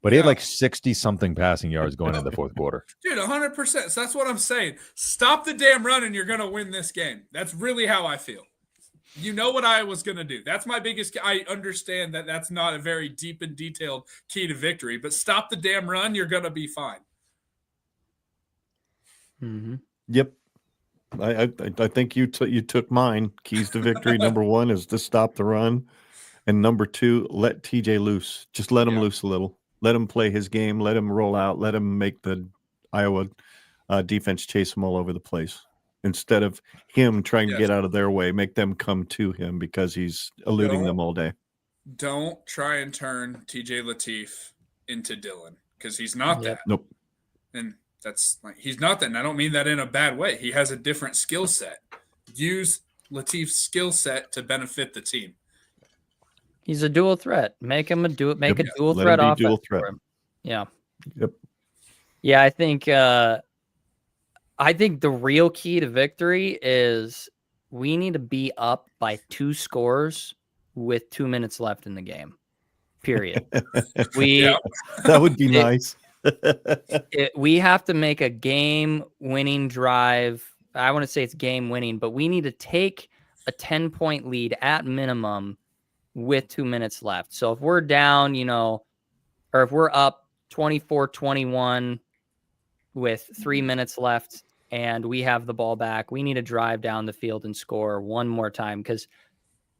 But he had like 60-something passing yards going into the fourth quarter. Dude, 100%. So that's what I'm saying. Stop the damn run and you're going to win this game. That's really how I feel. You know what I was going to do. That's my biggest – I understand that that's not a very deep and detailed key to victory. But stop the damn run, you're going to be fine. Mm-hmm. Yep. I think you took mine. Keys to victory, number one, is to stop the run. And number 2, let TJ loose. Just let him loose a little. Let him play his game. Let him roll out. Let him make the Iowa defense chase him all over the place. Instead of him trying to get out of their way, make them come to him because he's eluding them all day. Don't try and turn TJ Lateef into Dylan because he's not that. Nope. And that's like he's not that. And I don't mean that in a bad way. He has a different skill set. Use Lateef's skill set to benefit the team. He's a dual threat. Make him a dual Let threat him be offense dual threat. for him. Yeah. Yep. Yeah, I think the real key to victory is we need to be up by 2 scores with 2 minutes left in the game. Period. That would be nice. We have to make a game-winning drive. I want to say it's game-winning, but we need to take a 10-point lead at minimum with 2 minutes left. So if we're down, or if we're up 24-21 with 3 minutes left and we have the ball back, we need to drive down the field and score one more time because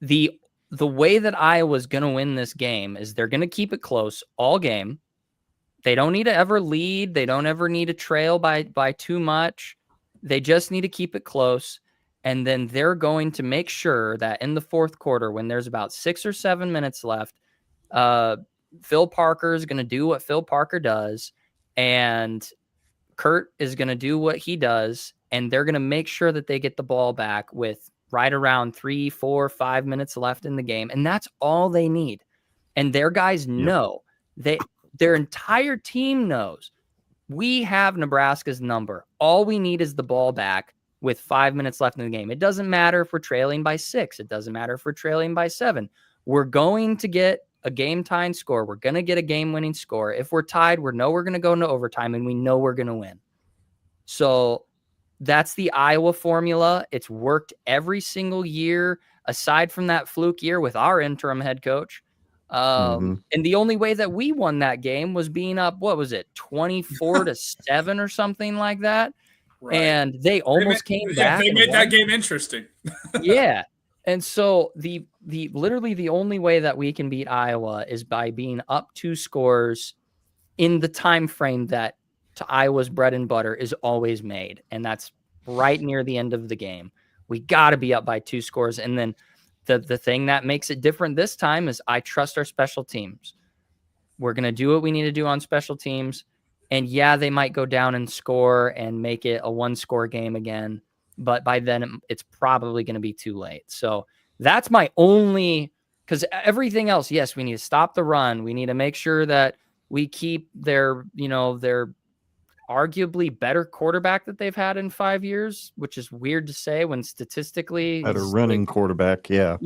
the way that Iowa's going to win this game is they're going to keep it close all game. They don't need to ever lead. They don't ever need to trail by too much. They just need to keep it close. And then they're going to make sure that in the fourth quarter, when there's about 6 or 7 minutes left, Phil Parker is going to do what Phil Parker does, and Kurt is going to do what he does, and they're going to make sure that they get the ball back with right around 3, 4, 5 minutes left in the game. And that's all they need. And their guys know. Their entire team knows we have Nebraska's number. All we need is the ball back with 5 minutes left in the game. It doesn't matter if we're trailing by 6. It doesn't matter if we're trailing by 7. We're going to get a game-tying score. We're going to get a game-winning score. If we're tied, we're going to go into overtime, and we know we're going to win. So that's the Iowa formula. It's worked every single year, aside from that fluke year with our interim head coach. And the only way that we won that game was being up, 24-7 or something like that. Right. And they almost came back. They made that game interesting. Yeah. And so literally the only way that we can beat Iowa is by being up 2 scores in the time frame that to Iowa's bread and butter is always made. And that's right near the end of the game. We got to be up by 2 scores. And then the thing that makes it different this time is I trust our special teams. We're going to do what we need to do on special teams. And yeah, they might go down and score and make it a 1-score game again. But by then it's probably going to be too late. So that's my only, because everything else, yes, we need to stop the run. We need to make sure that we keep their arguably better quarterback that they've had in 5 years, which is weird to say when statistically better running quarterback. Yeah.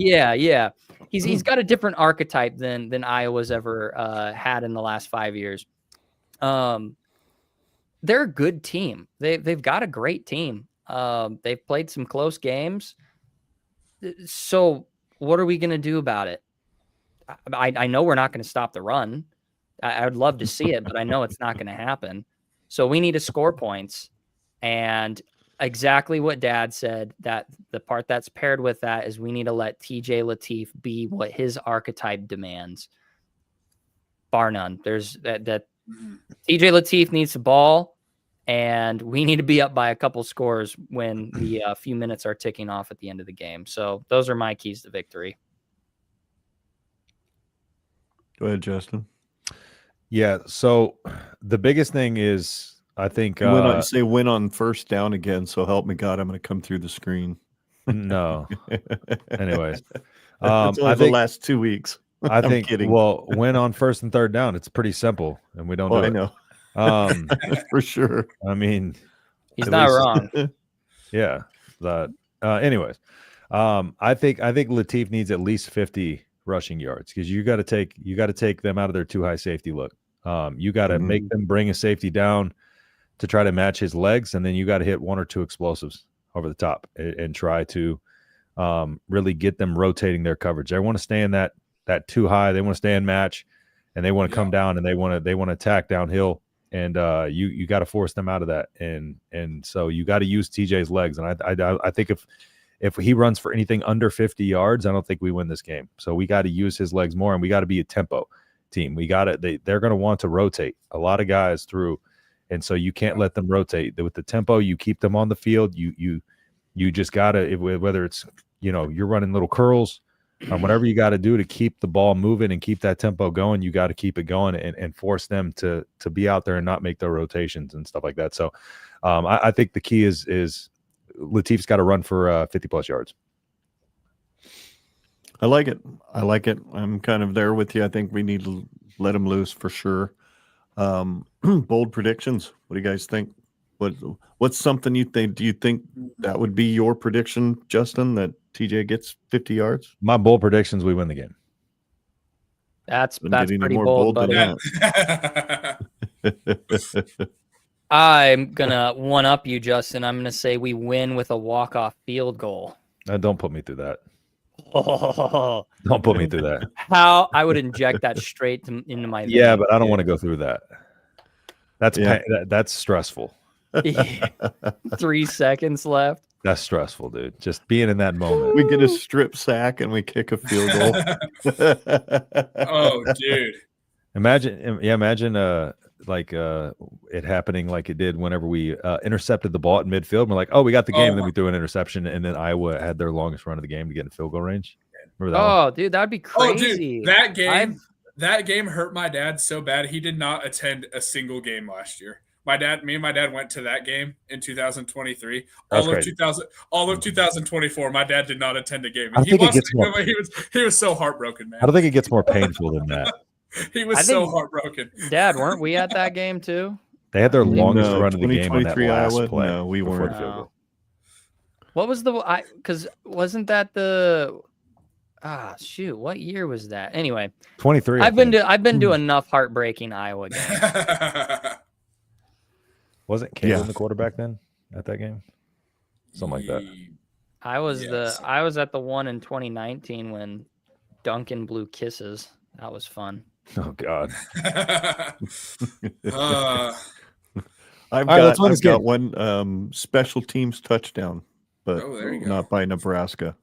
He's got a different archetype than Iowa's ever had in the last 5 years. They're a good team. They've got a great team. They've played some close games. So what are we going to do about it? I know we're not going to stop the run. I would love to see it, but I know it's not going to happen. So we need to score points, and exactly what Dad said, that the part that's paired with that is we need to let TJ Lateef be what his archetype demands. Bar none. There's that TJ Lateef needs the ball, and we need to be up by a couple scores when the few minutes are ticking off at the end of the game. So those are my keys to victory. Go ahead, Justin. Yeah. So the biggest thing is, I think, win on first down again. So help me God, I'm going to come through the screen. No. Anyways, I think the last 2 weeks. I think, kidding. Well, win on first and third down. It's pretty simple, and we don't do it. I know. For sure. I mean, he's not wrong. Yeah. Anyways, I think Lateef needs at least 50 rushing yards, because you got to take them out of their too high safety look. You got to make them bring a safety down to try to match his legs, and then you got to hit 1 or 2 explosives over the top and try to really get them rotating their coverage. They want to stay in that too high. They want to stay in match, and they want to come down, and they want to attack downhill. And you got to force them out of that. And so you got to use TJ's legs. And I think if he runs for anything under 50 yards, I don't think we win this game. So we got to use his legs more, and we got to be a tempo team. We got to they're going to want to rotate a lot of guys through, and so you can't let them rotate. With the tempo, you keep them on the field. You just got to, whether it's you're running little curls. Whatever you got to do to keep the ball moving and keep that tempo going, you got to keep it going and force them to be out there and not make their rotations and stuff like that. So I think the key is Lateef's got to run for 50+ yards. I like it. I'm kind of there with you. I think we need to let him loose for sure. Bold predictions. What do you guys think? What's something you think? Do you think that would be your prediction, Justin, that TJ gets 50 yards? My bold predictions: we win the game. That's pretty bold, buddy. That. I'm gonna one up you, Justin. I'm gonna say we win with a walk-off field goal. Don't put me through that. Oh. Don't put me through that. How I would inject that straight into my vein. Yeah, but I don't want to go through that. That's stressful. 3 seconds left. That's stressful, dude. Just being in that moment. We get a strip sack and we kick a field goal. Oh, dude. Imagine it happening like it did whenever we intercepted the ball at midfield. We're like, oh, we got the game. And then we threw an interception, and then Iowa had their longest run of the game to get in field goal range. Remember that? Dude, that'd be crazy. Oh, dude, that game hurt my dad so bad. He did not attend a single game last year. Me and my dad went to that game in 2023. All of 2024, my dad did not attend a game. He was so heartbroken, man. I don't think it gets more painful than that. He was so heartbroken. Dad, weren't we at that game too? They had their longest run of the game on that last Iowa play. No, we weren't. What was because wasn't that the what year was that? Anyway, 23. I've been to enough heartbreaking Iowa games. Wasn't Kalen the quarterback then at that game? Something like that. I was at the one in 2019 when Duncan blew kisses. That was fun. Oh God. I've got one special teams touchdown, but not by Nebraska.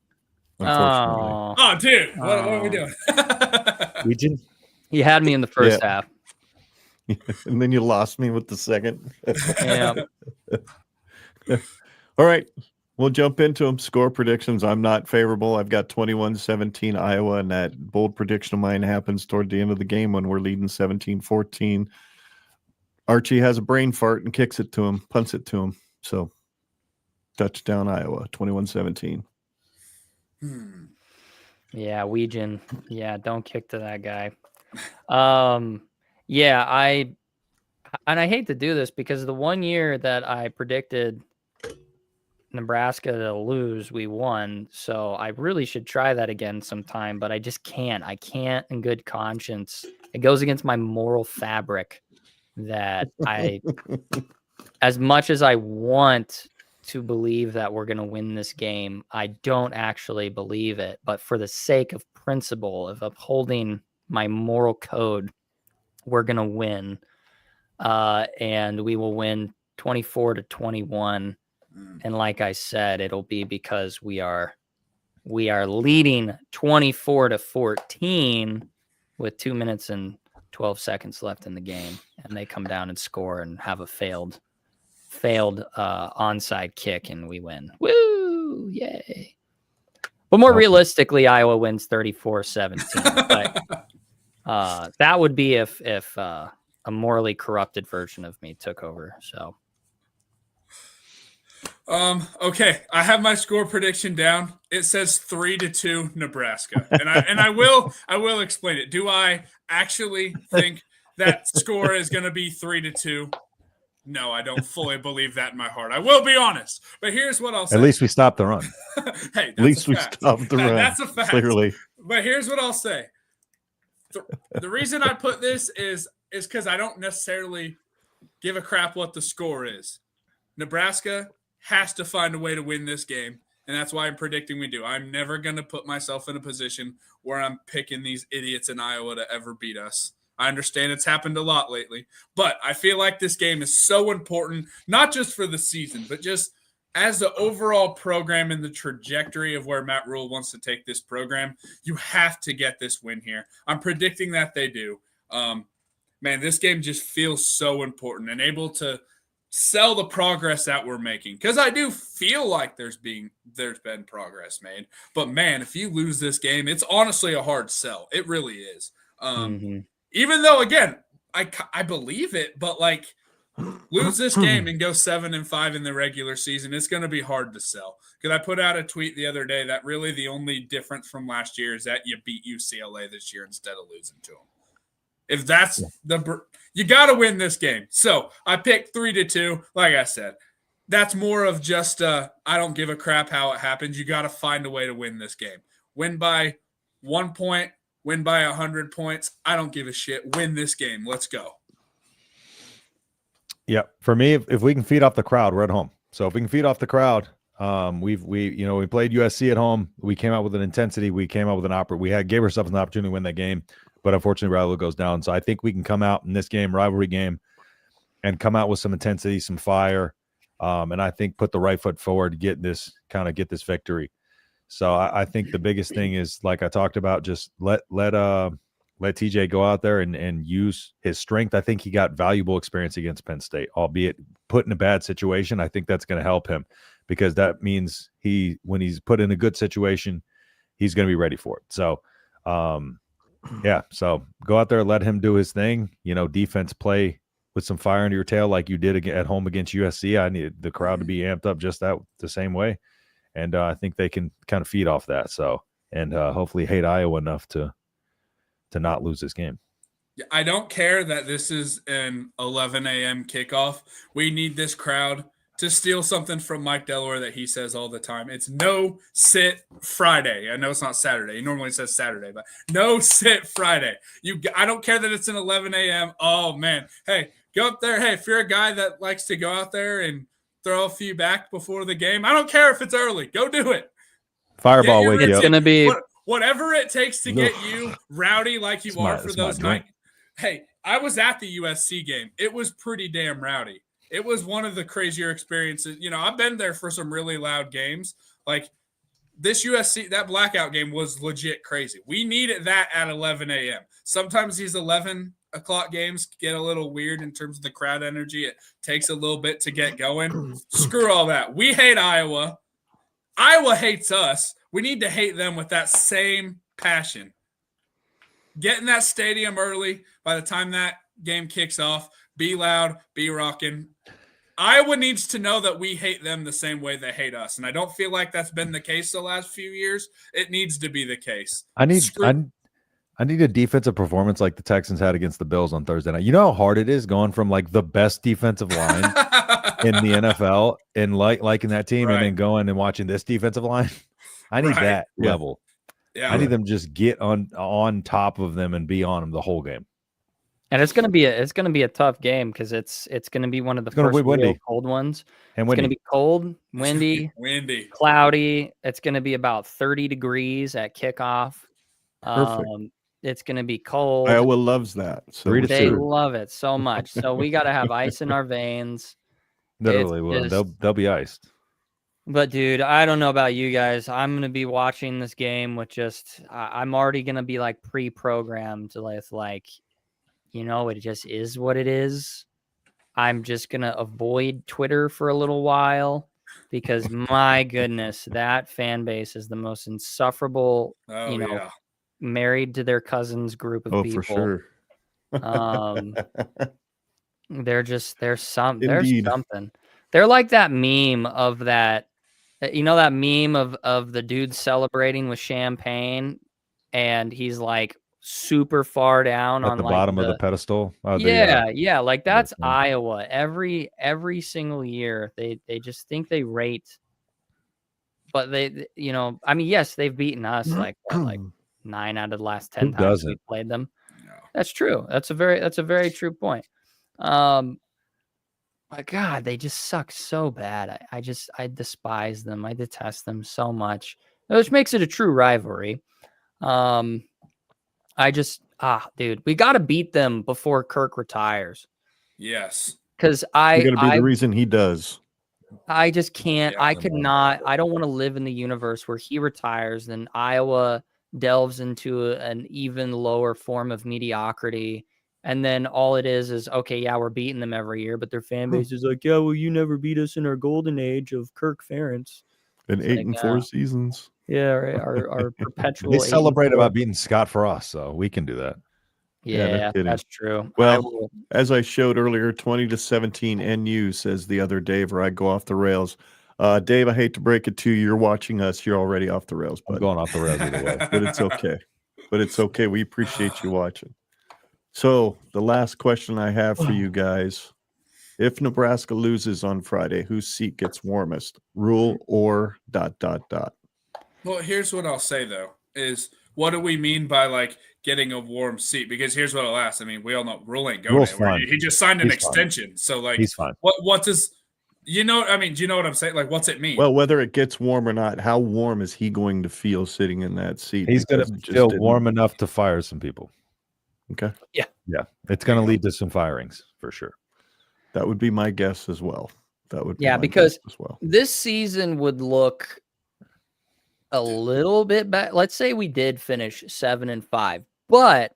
Unfortunately. Oh, dude, what are we doing? You had me in the first half. And then you lost me with the second. Yeah. All right. We'll jump into them. Score predictions. I'm not favorable. I've got 21-17 Iowa, and that bold prediction of mine happens toward the end of the game when we're leading 17-14. Archie has a brain fart and kicks it to him, punts it to him. So touchdown Iowa, 21-17. Yeah, Weejan. Yeah, don't kick to that guy. Yeah, I hate to do this because the one year that I predicted Nebraska to lose, we won. So I really should try that again sometime, but I just can't. I can't in good conscience. It goes against my moral fabric that as much as I want to believe that we're going to win this game, I don't actually believe it. But for the sake of principle, of upholding my moral code, we're going to win. And we will win 24-21. And like I said, it'll be because we are leading 24-14 with 2 minutes and 12 seconds left in the game, and they come down and score and have a failed onside kick, and we win. Woo! Yay! But more realistically, Iowa wins 34-17. But that would be if a morally corrupted version of me took over. So. Okay, I have my score prediction down. It says 3-2 Nebraska, and I will explain it. Do I actually think that score is going to be 3-2? No, I don't fully believe that in my heart. I will be honest, but here's what I'll say. At least we stopped the run. Hey, at least we stopped the run. That's a fact. Clearly, but here's what I'll say. The reason I put this is because I don't necessarily give a crap what the score is. Nebraska has to find a way to win this game, and that's why I'm predicting we do. I'm never going to put myself in a position where I'm picking these idiots in Iowa to ever beat us. I understand it's happened a lot lately, but I feel like this game is so important, not just for the season, but just as the overall program and the trajectory of where Matt Rhule wants to take this program, you have to get this win here. I'm predicting that they do. Man, this game just feels so important and able to sell the progress that we're making, because I do feel like there's been progress made. But man, if you lose this game, it's honestly a hard sell. It really is. Even though, again, I believe it, but like, lose this game and go 7-5 in the regular season, it's going to be hard to sell. Because I put out a tweet the other day that really the only difference from last year is that you beat UCLA this year instead of losing to them. If that's you got to win this game. So I picked 3-2. Like I said, that's more of just I don't give a crap how it happens. You got to find a way to win this game. Win by 1 point, win by 100 points. I don't give a shit. Win this game. Let's go. Yeah, for me, if we can feed off the crowd, we're at home. So if we can feed off the crowd, we played USC at home. We came out with an intensity. We came out with gave ourselves an opportunity to win that game, but unfortunately, Rhule goes down. So I think we can come out in this game, rivalry game, and come out with some intensity, some fire, and I think put the right foot forward to get this victory. So I think the biggest thing is, like I talked about, just let TJ go out there and use his strength. I think he got valuable experience against Penn State, albeit put in a bad situation. I think that's going to help him, because that means when he's put in a good situation, he's going to be ready for it. So, so go out there, let him do his thing. Defense, play with some fire under your tail like you did at home against USC. I need the crowd to be amped up just the same way. And I think they can kind of feed off that. So, and hopefully hate Iowa enough to not lose this game. I don't care that this is an 11 a.m. kickoff. We need this crowd to steal something from Mike Delaware that he says all the time. It's no sit Friday. I know it's not Saturday. He normally says Saturday, but no sit Friday. I don't care that it's an 11 a.m. Oh, man. Hey, go up there. Hey, if you're a guy that likes to go out there and throw a few back before the game, I don't care if it's early. Go do it. Fireball wake you up. It's going to be whatever it takes to get you rowdy like you are for those nights. Hey, I was at the USC game. It was pretty damn rowdy. It was one of the crazier experiences. I've been there for some really loud games. Like this USC, that blackout game was legit crazy. We needed that at 11 a.m. Sometimes these 11 o'clock games get a little weird in terms of the crowd energy. It takes a little bit to get going. Screw all that. We hate Iowa. Iowa hates us. We need to hate them with that same passion. Get in that stadium early. By the time that game kicks off, be loud, be rocking. Iowa needs to know that we hate them the same way they hate us. And I don't feel like that's been the case the last few years. It needs to be the case. I need a defensive performance like the Texans had against the Bills on Thursday night. You know how hard it is going from like the best defensive line in the NFL and liking that team, and then going and watching this defensive line. I need that level. Yeah. I need them to just get on top of them and be on them the whole game. And it's gonna be a tough game because it's gonna be one of the first real cold ones. And it's gonna be cold, windy, cloudy. It's gonna be about 30 degrees at kickoff. It's gonna be cold. Iowa loves that. So they love it so much. So we got to have ice in our veins. Literally, they'll be iced. But dude, I don't know about you guys. I'm gonna be watching this game with I'm already gonna be like pre-programmed with like, it just is what it is. I'm just gonna avoid Twitter for a little while because my goodness, that fan base is the most insufferable. Married to their cousins group of people. For sure. There's something. They're like that meme of that. That meme of the dude celebrating with champagne, and he's like super far down at on the like bottom of the pedestal. Like that's Iowa. Every single year they just think they rate, but they yes, they've beaten us like 9 out of the last 10 times we played them. No. That's true. That's a very true point. My God, they just suck so bad. I despise them. I detest them so much, which makes it a true rivalry. Dude, we got to beat them before Kirk retires. Yes. Because You're going to be the reason he does. I just can't. Yeah, I could not. I don't want to live in the universe where he retires, then Iowa delves into an even lower form of mediocrity. And then all it is okay, yeah, we're beating them every year, but their fan base is like, yeah, well, you never beat us in our golden age of Kirk Ferentz. In It's 8 like, and 4 seasons. Yeah, right. Our perpetual. They 8 and celebrate 4. about beating Scott Frost, so we can do that. Yeah, no Yeah, kidding. that's true. Well, as I showed earlier, 20-17 NU says the other Dave, or I go off the rails. Dave, I hate to break it to you. You're watching us. You're already off the rails, I'm but going off the rails either way. but it's okay. But it's okay. We appreciate you watching. So the last question I have for you guys: if Nebraska loses on Friday, whose seat gets warmest? Rhule or ... Well, here's what I'll say though: is what do we mean by like getting a warm seat? Because here's what I'll ask. I mean, we all know Rhule ain't going Rhule's anywhere. fine. He just signed an He's extension, so like He's fine. what does you know? I mean, do you know what I'm saying? Like, what's it mean? Well, whether it gets warm or not, how warm is he going to feel sitting in that seat? He's going Because to it just feel didn't- warm enough to fire some people. Okay, Yeah. It's going to lead to some firings for sure. that would be my guess as well. That would be Yeah, my because guess as well. this season would look a little bit better. Let's say we did finish 7-5, but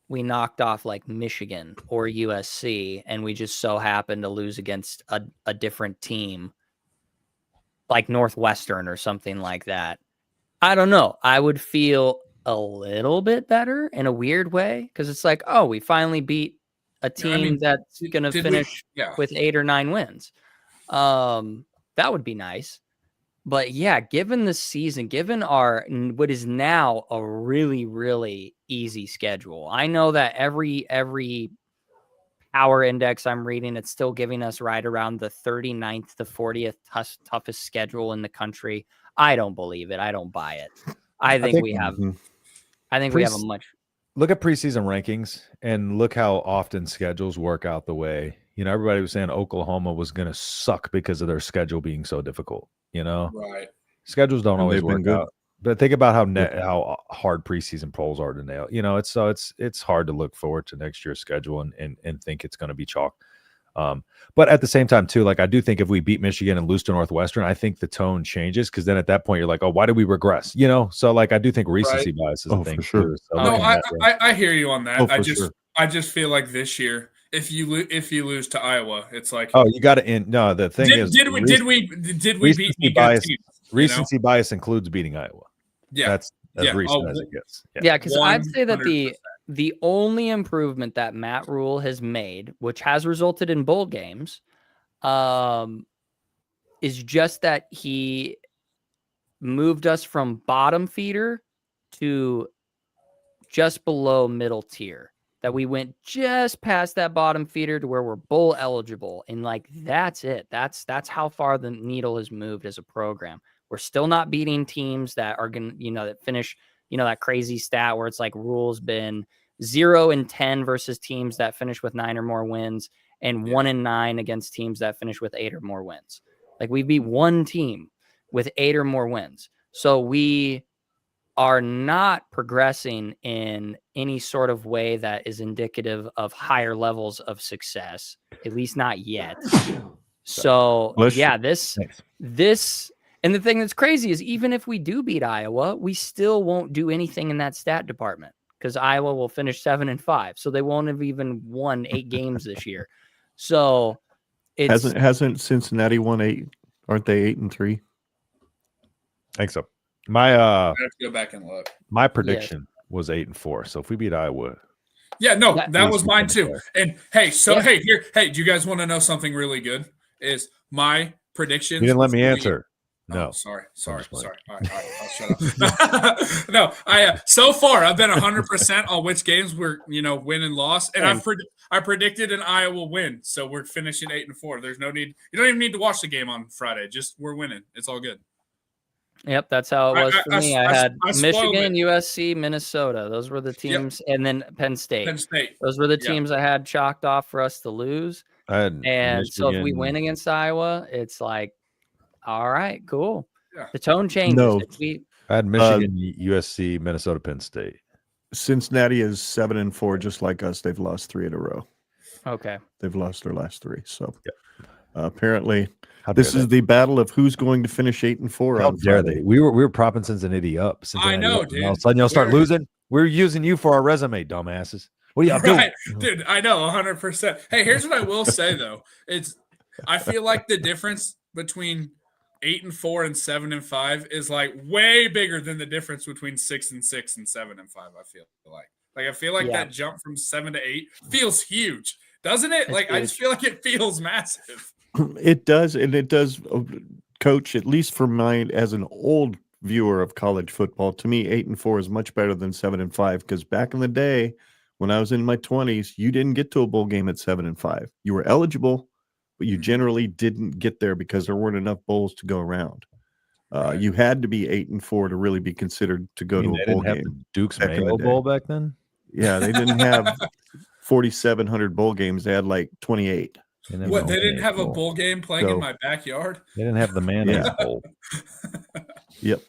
we knocked off like Michigan or USC, and we just so happened to lose against a different team like Northwestern or something like that. I don't know. I would feel a little bit better in a weird way because it's like, oh, we finally beat a team that's going to finish with 8 or 9 wins. That would be nice. But yeah, given the season, given our what is now a really, really easy schedule, I know that every power index I'm reading, it's still giving us right around the 39th to 40th toughest schedule in the country. I don't believe it. I don't buy it. I think we have a much. Look at preseason rankings and look how often schedules work out the way. You know, everybody was saying Oklahoma was going to suck because of their schedule being so difficult. You know, right? Schedules don't always they've been work good. out. But think about how hard preseason polls are to nail. You know, it's hard to look forward to next year's schedule and think it's going to be chalk. But at the same time, too, like I do think if we beat Michigan and lose to Northwestern, I think the tone changes because then at that point you're like, oh, why did we regress? You know, so like I do think recency bias is a thing for sure. too. So No, I hear you on that. Oh, for sure. I just feel like this year, if you lose to Iowa, it's like, oh, you got to end. No, the thing is, did we beat any good teams? Recency bias includes beating Iowa. Yeah, that's as recent as it gets. Yeah, because I'd say that 100%. the only improvement that Matt Rhule has made, which has resulted in bowl games, is just that he moved us from bottom feeder to just below middle tier. That we went just past that bottom feeder to where we're bowl eligible. And like, that's it. That's how far the needle has moved as a program. We're still not beating teams that are going to, that finish, that crazy stat where it's like Rhule's been 0-10 versus teams that finish with 9 or more wins and 1-9 against teams that finish with 8 or more wins. Like we beat one team with 8 or more wins. So we are not progressing in any sort of way that is indicative of higher levels of success, at least not yet. So yeah, this, and the thing that's crazy is even if we do beat Iowa, we still won't do anything in that stat department because Iowa will finish 7-5. So they won't have even won 8 games this year. So it's hasn't Cincinnati won 8? Aren't they 8-3? I think so. My I have to go back and look. My prediction was 8-4. So if we beat Iowa, yeah, no, that was mine too. There. And hey, so hey, do you guys want to know something really good? Is my prediction? You didn't let me answer. No, sorry. All right, I'll shut up. No, so far I've been 100% on which games we're win and loss, and I predicted an Iowa win, so we're finishing 8-4. There's no need. You don't even need to watch the game on Friday. Just we're winning. It's all good. Yep, that's how it was for me. I had Michigan, it. USC, Minnesota. Those were the teams, and then Penn State. Those were the teams I had chalked off for us to lose. And Michigan. So if we win against Iowa, it's like, all right, cool. Yeah. The tone changes. No. I had Michigan, USC, Minnesota, Penn State. Cincinnati is 7-4, just like us. They've lost 3 in a row. Okay. They've lost their last 3. So apparently How dare This is the battle of who's going to finish 8-4 How on dare Friday. they? We were propping Cincinnati up. I know, up, dude. And all of a sudden, y'all start We're- losing. We're using you for our resume, dumbasses. What are y'all doing? Right, dude. I know 100%. Hey, here's what I will say though. I feel like the difference between 8-4 and 7-5 is like way bigger than the difference between 6-6 and 7-5. I feel like that jump from 7 to 8 feels huge, doesn't it? Like, I just feel like it feels massive. It does, and it does, Coach, at least for mine as an old viewer of college football, to me, 8-4 is much better than 7-5, because back in the day, when I was in my 20s, you didn't get to a bowl game at 7-5. You were eligible, but you generally didn't get there because there weren't enough bowls to go around. You had to be 8-4 to really be considered to go to a bowl game. The Duke's back in the Mayo day. Bowl back then. Yeah, they didn't have 4,700 bowl games. They had like 28. What, they didn't have a bowl game playing in my backyard? They didn't have the mayonnaise bowl. Yep.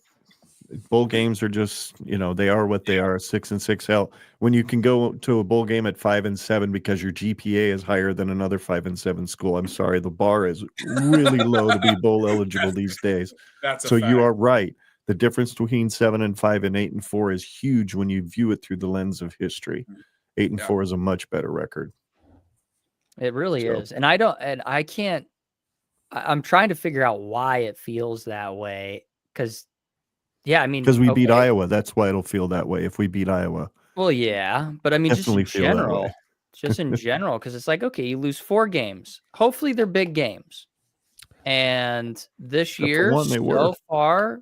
Bowl games are just, they are what they are, 6-6. Hell, when you can go to a bowl game at 5-7 because your GPA is higher than another 5-7 school, I'm sorry, the bar is really low to be bowl eligible these days. So you are right. The difference between 7-5 and 8-4 is huge when you view it through the lens of history. 8-4 is a much better record. It really is. And I can't, I'm trying to figure out why it feels that way. Because we beat Iowa. That's why it'll feel that way if we beat Iowa. Well, yeah. But I mean, Definitely just in general, because it's like, okay, you lose 4 games. Hopefully they're big games. And this year, so far,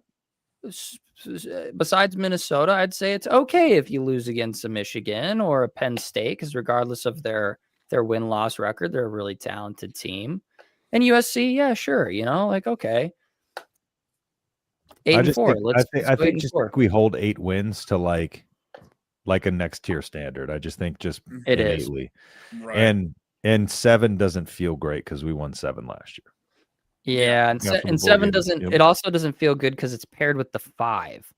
besides Minnesota, I'd say it's okay if you lose against a Michigan or a Penn State, because regardless of their win-loss record, they're a really talented team. And USC, yeah, sure, okay. 8-4. I think just like we hold 8 wins to like a next tier standard. I just think just it innately. Is. Right. And 7 doesn't feel great because we won 7 last year. Yeah, and 7 doesn't. Yep. It also doesn't feel good because it's paired with the 5.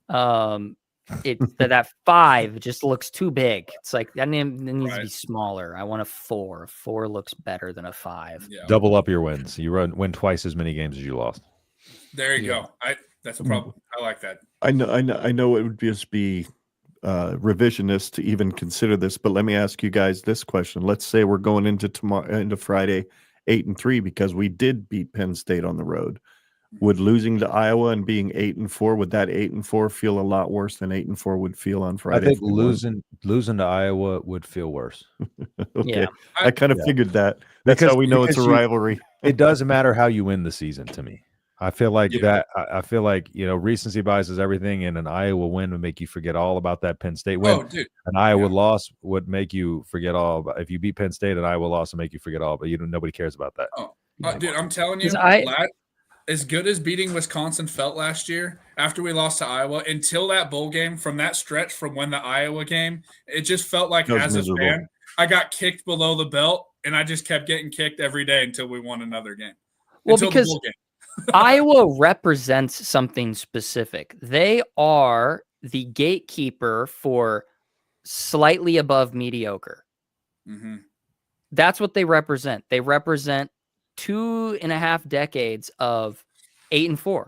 That 5 just looks too big. It's like that needs to be smaller. I want a 4. A 4 looks better than a 5. Yeah. Double up your wins. You win twice as many games as you lost. There you go. That's a problem. I like that. I know it would just be revisionist to even consider this, but let me ask you guys this question. Let's say we're going into Friday 8-3 because we did beat Penn State on the road. Would losing to Iowa and being 8-4, would that 8-4 feel a lot worse than 8-4 would feel on Friday? I think losing to Iowa would feel worse. Okay, yeah. I kind of figured that. That's how we know it's a rivalry. It doesn't matter how you win the season to me. I feel like I feel like recency bias is everything, and an Iowa win would make you forget all about that Penn State win. An Iowa loss would make you forget all about. If you beat Penn State, an Iowa loss would make you forget all. But nobody cares about that. Dude, I'm telling you, as good as beating Wisconsin felt last year after we lost to Iowa, until that bowl game, from that stretch from when the Iowa game, it just felt like as a fan, I got kicked below the belt, and I just kept getting kicked every day until we won another game. Well, because Iowa represents something specific. They are the gatekeeper for slightly above mediocre. Mm-hmm. That's what they represent. They represent 2.5 decades of 8-4.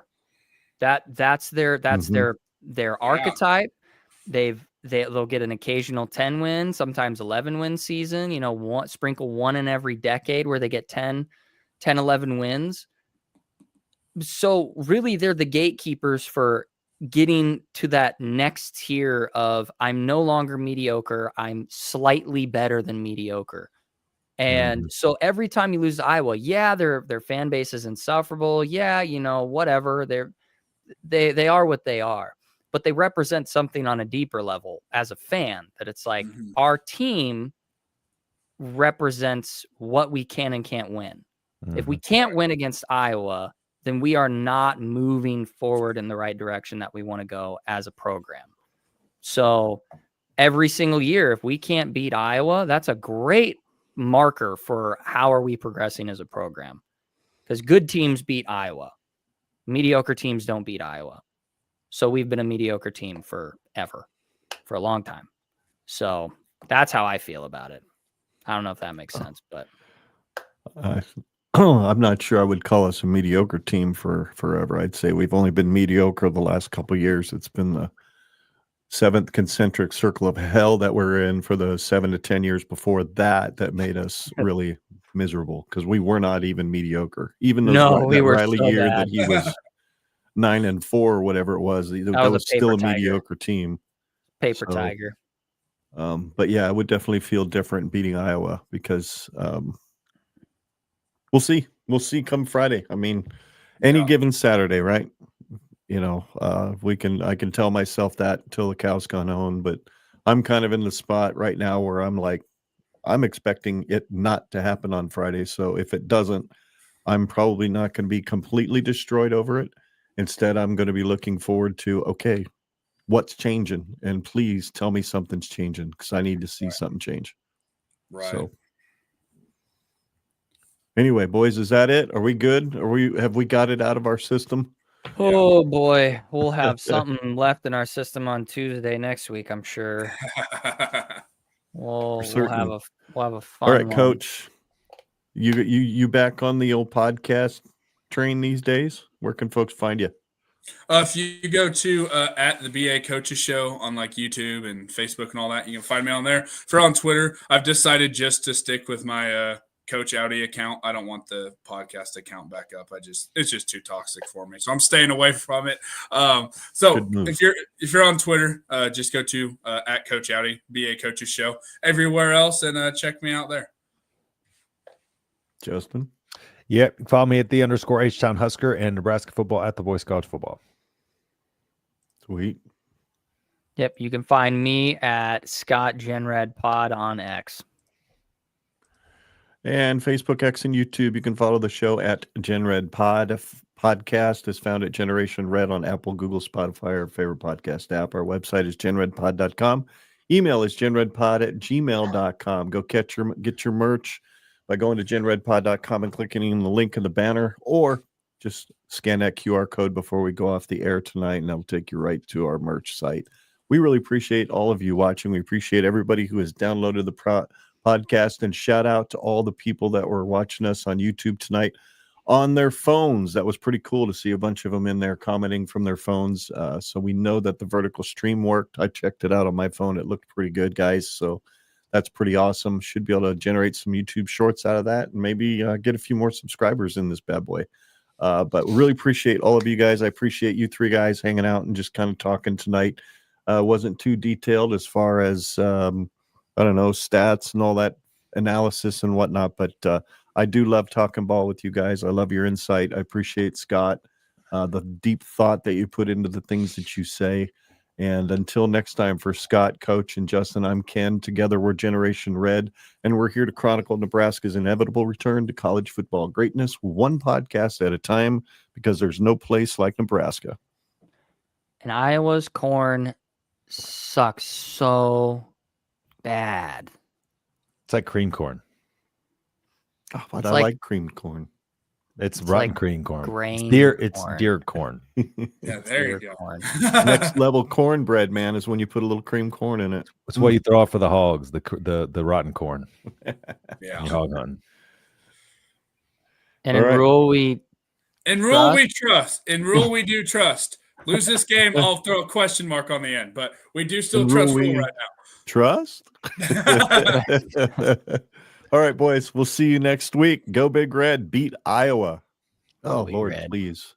That's their archetype. They'll get an occasional 10 win, sometimes 11 win season. Sprinkle one in every decade where they get 10, 11 wins. So really, they're the gatekeepers for getting to that next tier of I'm no longer mediocre. I'm slightly better than mediocre. And so every time you lose to Iowa, their fan base is insufferable. Whatever. They are what they are, but they represent something on a deeper level as a fan, that it's like our team represents what we can and can't win. If we can't win against Iowa, then we are not moving forward in the right direction that we want to go as a program. So every single year, if we can't beat Iowa, that's a great marker for how are we progressing as a program. Because good teams beat Iowa. Mediocre teams don't beat Iowa. So we've been a mediocre team for a long time. So that's how I feel about it. I don't know if that makes sense, but I'm not sure I would call us a mediocre team for forever. I'd say we've only been mediocre the last couple of years. It's been the 7th concentric circle of hell that we're in for the 7 to 10 years before that made us really miserable because we were not even mediocre. Even those we were Riley so year bad. that he was 9-4 or whatever it was, that was still a mediocre team. Paper tiger. But yeah, I would definitely feel different beating Iowa because we'll see. We'll see come Friday. I mean, any given Saturday, right? You know, I can tell myself that until the cows gone home, but I'm kind of in the spot right now where I'm like, I'm expecting it not to happen on Friday. So if it doesn't, I'm probably not going to be completely destroyed over it. Instead, I'm going to be looking forward to, okay, what's changing? And please tell me something's changing because I need to see something change. Right. So anyway, boys, is that it? Are we good? Have we got it out of our system? Oh boy, we'll have something left in our system on Tuesday next week, I'm sure. We'll have a fun All right, one. Coach. You back on the old podcast train these days? Where can folks find you? If you go to at the BA Coaches Show on like YouTube and Facebook and all that, you can find me on there. If you're on Twitter, I've decided just to stick with my Coach Audi account. I don't want the podcast account back up. It's just too toxic for me, so I'm staying away from it. So if you're on Twitter, just go to at Coach Audi, BA Coaches Show everywhere else, and check me out there. Justin. Yep. Follow me at the _H-Town Husker and Nebraska football at the Boys College Football. Sweet. Yep. You can find me at Scott Genred Pod on X. And Facebook, X, and YouTube. You can follow the show at Genred Pod. Podcast is found at Generation Red on Apple, Google, Spotify, or favorite podcast app. Our website is genredpod.com. Email is genredpod@gmail.com. Go get your merch by going to genredpod.com and clicking on the link in the banner, or just scan that QR code before we go off the air tonight, and that'll take you right to our merch site. We really appreciate all of you watching. We appreciate everybody who has downloaded the podcast, and shout out to all the people that were watching us on YouTube tonight on their phones. That was pretty cool to see a bunch of them in there commenting from their phones. So we know that the vertical stream worked. I checked it out on my phone. It looked pretty good, guys. So that's pretty awesome. Should be able to generate some YouTube shorts out of that and maybe get a few more subscribers in this bad boy. But really appreciate all of you guys. I appreciate you three guys hanging out and just kind of talking tonight. Wasn't too detailed as far as, I don't know, stats and all that analysis and whatnot. But I do love talking ball with you guys. I love your insight. I appreciate, Scott, the deep thought that you put into the things that you say. And until next time, for Scott, Coach, and Justin, I'm Ken. Together, we're Generation Red, and we're here to chronicle Nebraska's inevitable return to college football greatness, one podcast at a time, because there's no place like Nebraska. And Iowa's corn sucks so bad. It's like cream corn. Oh, but I like cream corn. It's rotten like cream corn. grain It's corn. deer corn. Yeah, there you go. Corn. Next level cornbread, man, is when you put a little cream corn in it. It's what you throw out for the hogs, the rotten corn. Yeah. Hog hunting. And All in right. Rhule, we trust. In Rhule, we do trust. Lose this game, I'll throw a question mark on the end, but we do still trust Rhule right Trust? All right, boys. We'll see you next week. Go Big Red. Beat Iowa. Go Oh, Big Lord, Red. please.